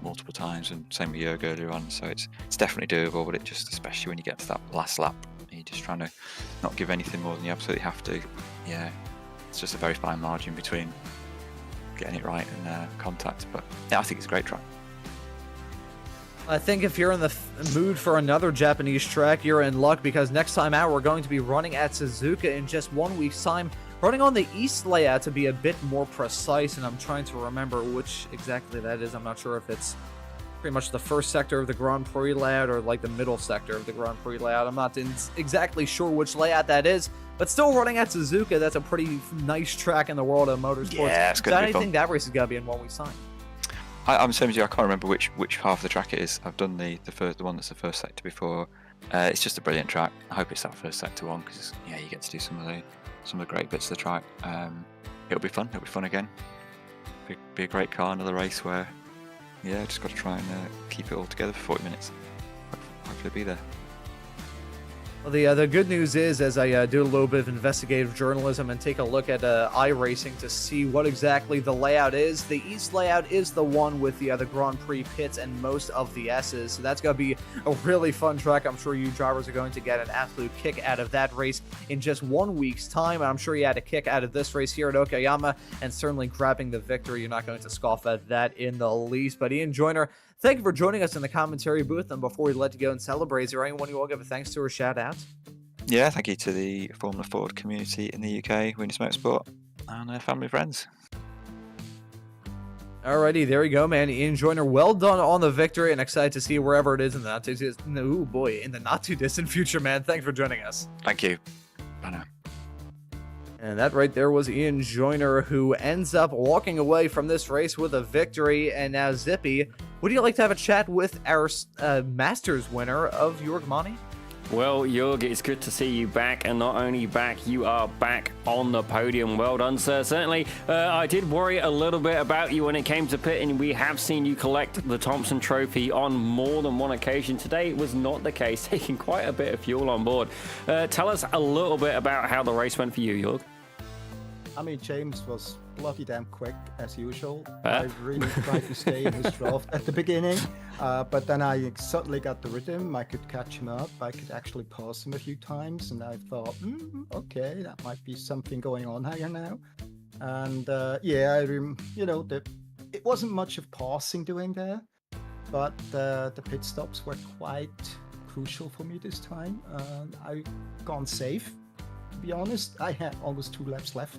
multiple times, and same with Jörg earlier on. So it's definitely doable, but it just, especially when you get to that last lap, you're just trying to not give anything more than you absolutely have to. Yeah, it's just a very fine margin between getting it right and contact. But yeah, I think it's a great track. I think if you're in the mood for another Japanese track, you're in luck, because next time out we're going to be running at Suzuka in just 1 week's time, running on the east layout to be a bit more precise, and I'm trying to remember which exactly that is. I'm not sure if it's pretty much the first sector of the Grand Prix layout or like the middle sector of the Grand Prix layout. I'm not exactly sure which layout that is, but still running at Suzuka, that's a pretty nice track in the world of motorsports. Yeah, it's going to be fun. I think that race is going to be in 1 week's time. I'm the same as you. I can't remember which half of the track it is. I've done the one that's the first sector before. It's just a brilliant track. I hope it's that first sector one, because you get to do some of the great bits of the track. It'll be fun. It'll be fun again. Be a great car. Another race where just got to try and keep it all together for 40 minutes. Hopefully be there. Well, the good news is, as I do a little bit of investigative journalism and take a look at iRacing to see what exactly the layout is, the east layout is the one with the Grand Prix pits and most of the S's. So that's going to be a really fun track. I'm sure you drivers are going to get an absolute kick out of that race in just 1 week's time. And I'm sure you had a kick out of this race here at Okayama, and certainly grabbing the victory. You're not going to scoff at that in the least. But Ian Joyner, thank you for joining us in the commentary booth. And before we let you go and celebrate, is there anyone you want to give a thanks to or shout out? Yeah, thank you to the Formula Ford community in the UK, Winnie Motorsport, and family and friends. Alrighty, there we go, man. Ian Joyner, well done on the victory, and excited to see you wherever it is in the not too distant future, man. Thanks for joining us. Thank you. Bye now. And that right there was Ian Joyner, who ends up walking away from this race with a victory. And now, Zippy, would you like to have a chat with our Masters winner of Jörg Mani? Well, Jörg, it's good to see you back, and not only back, you are back on the podium. Well done, sir. Certainly, I did worry a little bit about you when it came to pit, and we have seen you collect the Thompson Trophy on more than one occasion. Today, it was not the case, taking quite a bit of fuel on board. Tell us a little bit about how the race went for you, Jörg. I mean, James was bloody damn quick, as usual. I really tried to stay in his draft at the beginning, but then I suddenly got the rhythm. I could catch him up. I could actually pass him a few times, and I thought, okay, that might be something going on here now. And it wasn't much of passing doing there, but the pit stops were quite crucial for me this time. I gone safe, to be honest. I had almost 2 laps left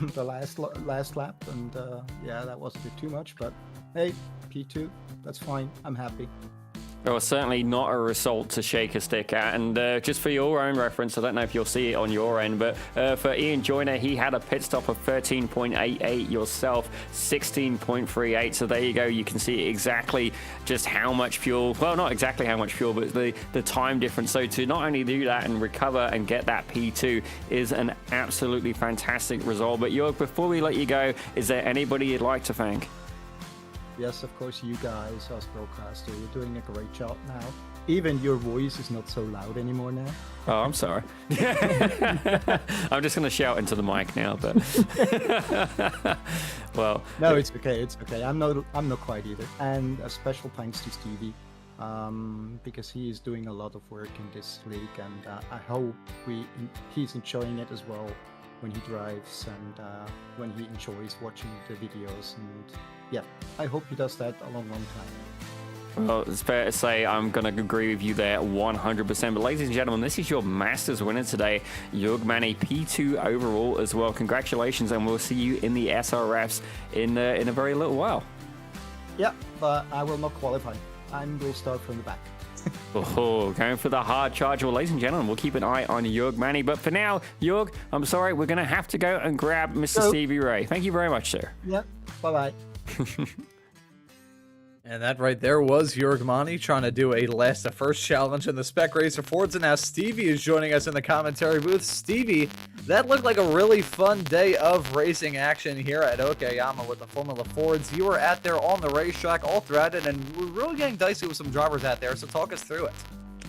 on the last lap, and that was a bit too much, but hey, P2, that's fine. I'm happy. Well, certainly not a result to shake a stick at. And just for your own reference, I don't know if you'll see it on your end, but for Ian Joyner, he had a pit stop of 13.88, yourself 16.38. So there you go. You can see exactly just how much fuel, well, not exactly how much fuel, but the time difference. So to not only do that and recover and get that P2 is an absolutely fantastic result. But Jörg, before we let you go, is there anybody you'd like to thank? Yes, of course, you guys, us broadcaster, you're doing a great job now. Even your voice is not so loud anymore now. Oh, I'm sorry. I'm just going to shout into the mic now, but well. No, it's okay. It's okay. I'm not quite either. And a special thanks to Stevie, because he is doing a lot of work in this league, and I hope he's enjoying it as well when he drives and when he enjoys watching the videos. And yeah, I hope he does that a long time. Well, it's fair to say I'm going to agree with you there 100%. But ladies and gentlemen, this is your Masters winner today, Jörg Mani, P2 overall as well. Congratulations, and we'll see you in the SRFs in a very little while. Yeah, but I will not qualify. I will start from the back. Oh, going for the hard charge. Well, ladies and gentlemen, we'll keep an eye on Jörg Manny. But for now, Jörg, I'm sorry, we're going to have to go and grab Mr. Stevie Ray. Thank you very much, sir. Yep. Bye-bye. And that right there was Jörg Manny trying to do a last to first challenge in the Spec Racer Fords. And now Stevie is joining us in the commentary booth. Stevie, that looked like a really fun day of racing action here at Okayama with the Formula Fords. You were out there on the racetrack all throughout it, and we're really getting dicey with some drivers out there, so talk us through it.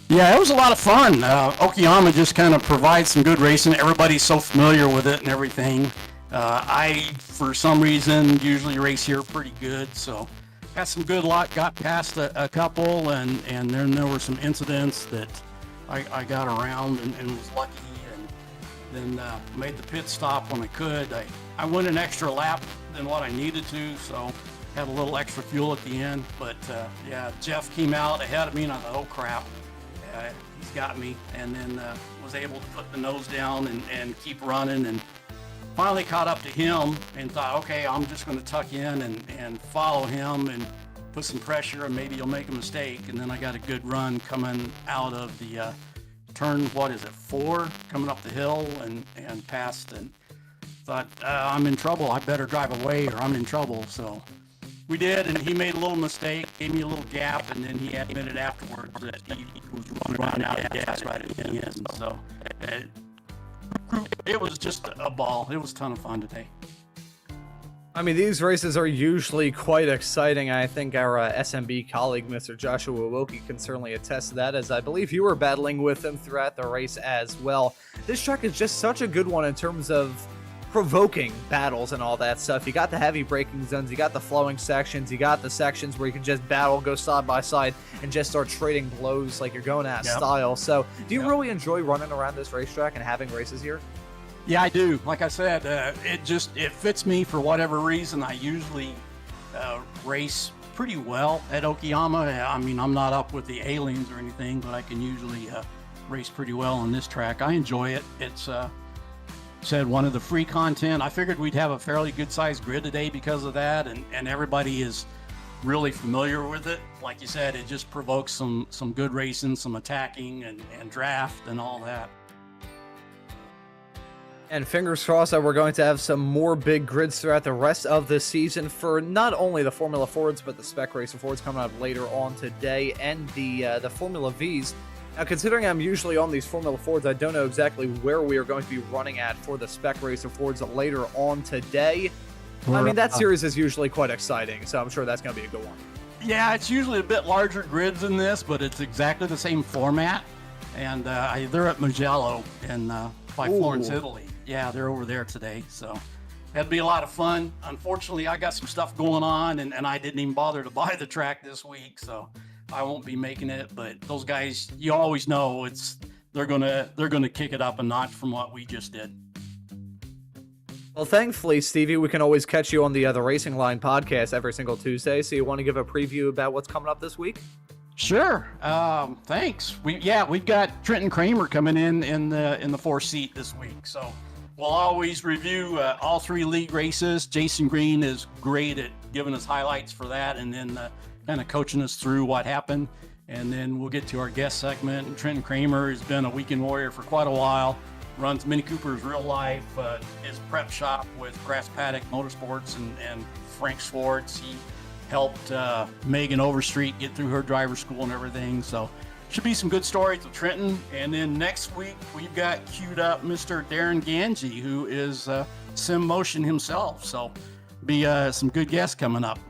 Yeah, it was a lot of fun. Okayama just kind of provides some good racing. Everybody's so familiar with it and everything. I, for some reason, usually race here pretty good, so got some good luck, got past a couple, and then there were some incidents that I got around and was lucky, and then made the pit stop when I could. I went an extra lap than what I needed to, so had a little extra fuel at the end. But yeah, Jeff came out ahead of me, and I thought, oh crap, he's got me, and then was able to put the nose down and keep running, and finally caught up to him and thought, okay, I'm just going to tuck in and follow him and put some pressure, and maybe he'll make a mistake. And then I got a good run coming out of the turn, 4, coming up the hill and past, and thought, I'm in trouble. I better drive away or I'm in trouble. So we did, and he made a little mistake, gave me a little gap, and then he admitted afterwards that he was running out of gas right at the end. So it was just a ball. It was a ton of fun today. I mean, these races are usually quite exciting. I think our SMB colleague, Mr. Joshua Woki, can certainly attest to that, as I believe you were battling with him throughout the race as well. This track is just such a good one in terms of provoking battles and all that stuff. You got the heavy braking zones, you got the flowing sections, you got the sections where you can just battle, go side by side, and just start trading blows like you're going out of style. So, do you really enjoy running around this racetrack and having races here? Yeah, I do. Like I said, it fits me for whatever reason. I usually race pretty well at Okayama. I mean, I'm not up with the aliens or anything, but I can usually race pretty well on this track. I enjoy it. It's said one of the free content. I figured we'd have a fairly good sized grid today because of that, and everybody is really familiar with it. Like you said, it just provokes some good racing, some attacking and draft and all that. And fingers crossed that we're going to have some more big grids throughout the rest of the season for not only the Formula Fords, but the Spec Racer Fords coming up later on today, and the Formula Vs. Now, considering I'm usually on these Formula Fords, I don't know exactly where we are going to be running at for the Spec Racer Fords later on today. I mean, that series is usually quite exciting, so I'm sure that's going to be a good one. Yeah, it's usually a bit larger grids than this, but it's exactly the same format. And they're at Mugello by Florence, Italy. Yeah, they're over there today, so that'd be a lot of fun. Unfortunately, I got some stuff going on, and I didn't even bother to buy the track this week, so I won't be making it. But those guys, you always know they're gonna kick it up a notch from what we just did. Well, thankfully, Stevie, we can always catch you on the Racing Line podcast every single Tuesday. So you want to give a preview about what's coming up this week? Sure. Thanks. We've got Trenton Kramer coming in the 4th seat this week, so we'll always review all 3 league races. Jason Green is great at giving us highlights for that, and then kind of coaching us through what happened. And then we'll get to our guest segment. And Trenton Kramer has been a weekend warrior for quite a while. Runs Mini Cooper's Real Life, his prep shop with Grass Paddock Motorsports and Frank Swartz. He helped Megan Overstreet get through her driver's school and everything. So should be some good stories with Trenton. And then next week, we've got queued up Mr. Darren Ganji, who is Sim Motion himself. So be some good guests coming up.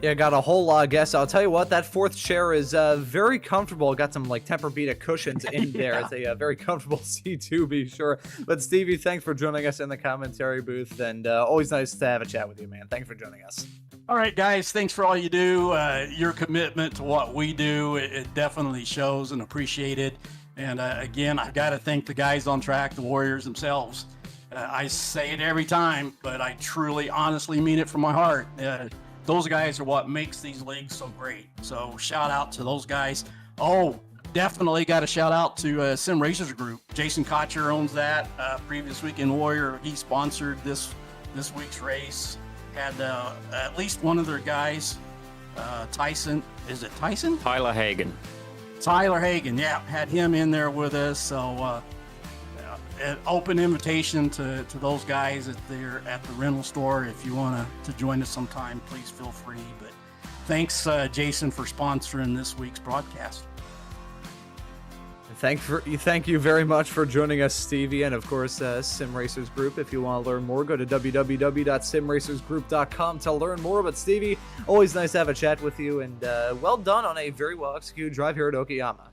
Yeah, got a whole lot of guests. I'll tell you what, that 4th chair is very comfortable. Got some like Tempur-Pedic cushions in there. It's a very comfortable seat to be sure. But Stevie, thanks for joining us in the commentary booth, and always nice to have a chat with you, man. Thanks for joining us. All right, guys, thanks for all you do. Your commitment to what we do, it definitely shows and appreciated. And again, I got to thank the guys on track, the Warriors themselves. I say it every time, but I truly, honestly mean it from my heart. Those guys are what makes these leagues so great. So shout out to those guys. Oh, definitely got a shout out to Sim Racers Group. Jason Kotcher owns that. Previous Weekend Warrior, he sponsored this week's race. Had at least one of their guys Tyson. Is it Tyson? Tyler Hagen. Tyler Hagen, yeah, had him in there with us. So an open invitation to those guys at the rental store. If you want to join us sometime, please feel free. But thanks, Jason, for sponsoring this week's broadcast. Thank you very much for joining us, Stevie, and of course, Sim Racers Group. If you want to learn more, go to www.simracersgroup.com to learn more. But Stevie, always nice to have a chat with you, and well done on a very well executed drive here at Okayama.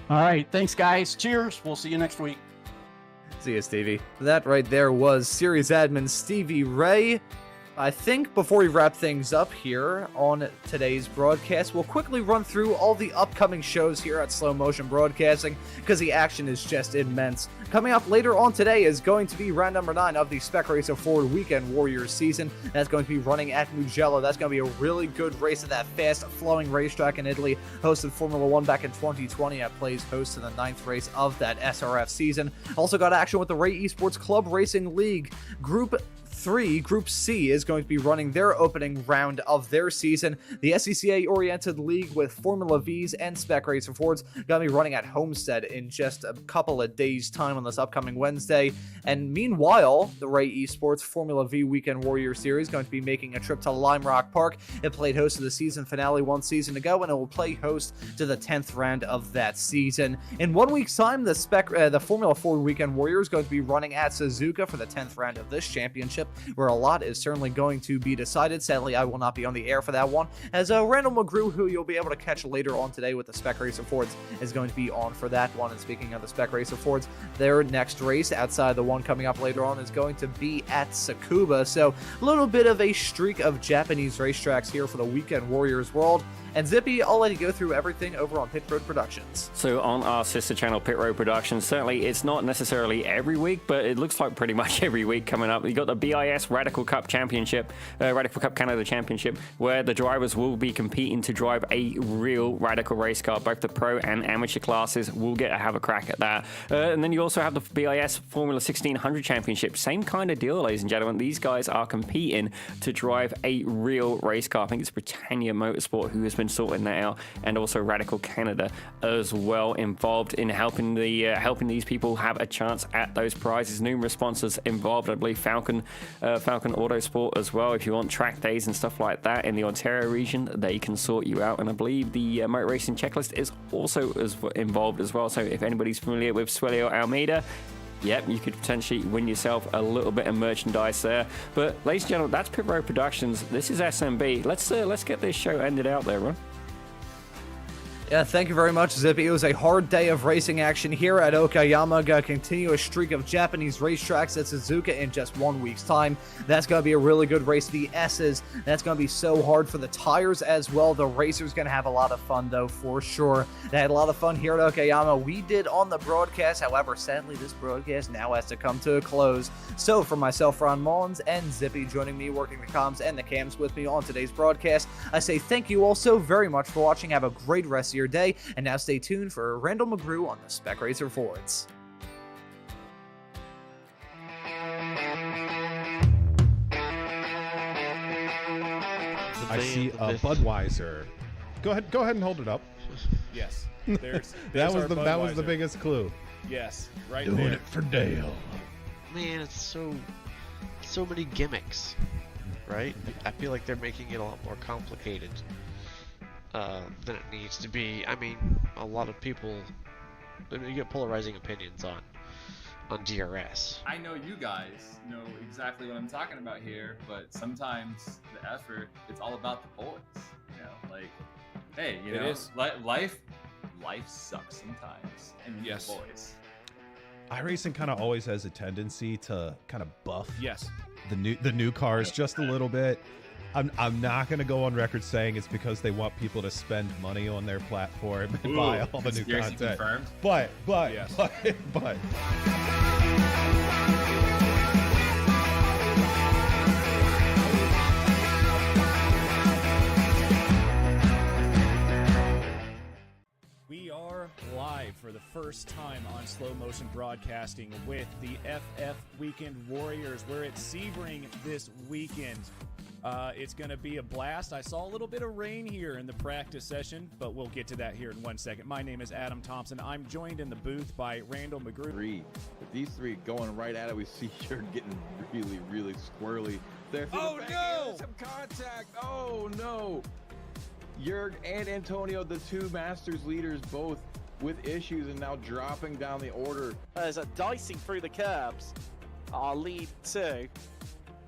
All right, thanks, guys. Cheers. We'll see you next week. See you, Stevie. That right there was Series Admin Stevie Ray. I think before we wrap things up here on today's broadcast, we'll quickly run through all the upcoming shows here at Slow Motion Broadcasting, because the action is just immense. Coming up later on today is going to be round number 9 of the Spec Racer Forward Weekend Warriors season. That's going to be running at Mugello. That's going to be a really good race at that fast-flowing racetrack in Italy. Hosted Formula 1 back in 2020. It plays host to the 9th race of that SRF season. Also got action with the Ray Esports Club Racing League. Group C is going to be running their opening round of their season. The SCCA-oriented league with Formula Vs and Spec Racer Fords going to be running at Homestead in just a couple of days' time on this upcoming Wednesday. And meanwhile, the Ray Esports Formula V Weekend Warrior Series going to be making a trip to Lime Rock Park. It played host to the season finale one season ago, and it will play host to the 10th round of that season. In 1 week's time, the Formula Ford Weekend Warrior is going to be running at Suzuka for the 10th round of this championship, where a lot is certainly going to be decided. Sadly, I will not be on the air for that one, as Randall McGrew, who you'll be able to catch later on today with the Spec Racer Fords, is going to be on for that one. And speaking of the Spec Racer Fords, their next race outside the one coming up later on is going to be at Tsukuba. So a little bit of a streak of Japanese racetracks here for the Weekend Warriors world. And Zippy, I'll let you go through everything over on Pit Road Productions. So on our sister channel, Pit Road Productions, certainly it's not necessarily every week, but it looks like pretty much every week coming up. You got the BIS Radical Cup Championship, Radical Cup Canada Championship, where the drivers will be competing to drive a real Radical race car. Both the pro and amateur classes will get to have a crack at that. And then you also have the BIS Formula 1600 Championship. Same kind of deal, ladies and gentlemen. These guys are competing to drive a real race car. I think it's Britannia Motorsport who has been sorting that out, and also Radical Canada as well, involved in helping these people have a chance at those prizes. Numerous sponsors involved, I believe Falcon Autosport as well. If you want track days and stuff like that in the Ontario region, they can sort you out. And I believe the Motor Racing Checklist is also involved as well. So if anybody's familiar with Suelio Almeida, yep, you could potentially win yourself a little bit of merchandise there. But ladies and gentlemen, that's Pit Road Productions. This is SMB. Let's get this show ended out there, Ron. Yeah, thank you very much, Zippy. It was a hard day of racing action here at Okayama. Gonna continue a streak of Japanese racetracks at Suzuka in just 1 week's time. That's gonna be a really good race. The S's, that's gonna be so hard for the tires as well. The racers gonna have a lot of fun, though, for sure. They had a lot of fun here at Okayama. We did on the broadcast. However, sadly, this broadcast now has to come to a close. So for myself, Ron Maunz, and Zippy joining me, working the comms and the cams with me on today's broadcast, I say thank you all so very much for watching. Have a great rest of your day, and now stay tuned for Randall McGrew on the Spec Racer Fords. I see a Budweiser. Go ahead and hold it up. Yes. That was the biggest clue. Yes, right Doing there. it for Dale. Man, it's so many gimmicks, right? I feel like they're making it a lot more complicated than it needs to be. I mean, a lot of people, you get polarizing opinions on DRS. I know you guys know exactly what I'm talking about here, but sometimes the effort, it's all about the boys. You know, like, hey, you know, life sucks sometimes, and you need the boys. iRacing kind of always has a tendency to kind of buff Yes. the new cars just a little bit. I'm not going to go on record saying it's because they want people to spend money on their platform and buy all the new content. Confirmed. But Yes. but We are live for the first time on Slow Motion Broadcasting with the FF Weekend Warriors. We're at Sebring this weekend. It's going to be a blast. I saw a little bit of rain here in the practice session, but we'll get to that here in 1 second. My name is Adam Thompson. I'm joined in the booth by Randall McGrew. With these three going right at it, we see you're getting really, really squirrely. There Oh, no! Some contact. Oh, no. Jurg and Antonio, the two Masters leaders, both with issues and now dropping down the order. There's a dicing through the curbs. Our lead 2.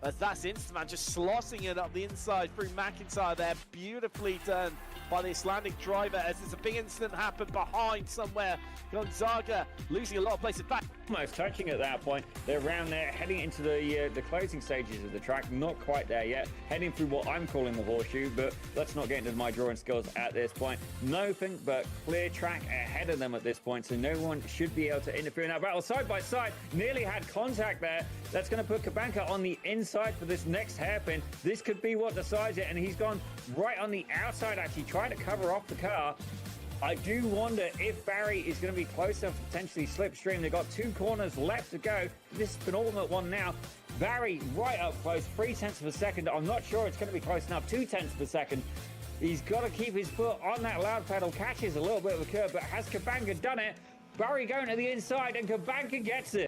As that's Instaman just slossing it up the inside through McIntyre there. Beautifully done by the Icelandic driver as there's a big incident happened behind somewhere. Gonzaga losing a lot of places back. Almost touching at that point. They're around there, heading into the closing stages of the track. Not quite there yet. Heading through what I'm calling the horseshoe, but let's not get into my drawing skills at this point. Nothing but clear track ahead of them at this point, so no one should be able to interfere in that battle. Side by side, nearly had contact there. That's going to put Kabanka on the inside for this next hairpin. This could be what decides it, and he's gone right on the outside, actually trying to cover off the car. I do wonder if Barry is going to be close enough to potentially slipstream. They've got 2 corners left to go. This is penultimate one now. Barry right up close, 0.3 of a second. I'm not sure it's going to be close enough, 0.2 of a second. He's got to keep his foot on that loud pedal. Catches a little bit of a curve, but has Kabanka done it? Barry going to the inside, and Kabanka gets it.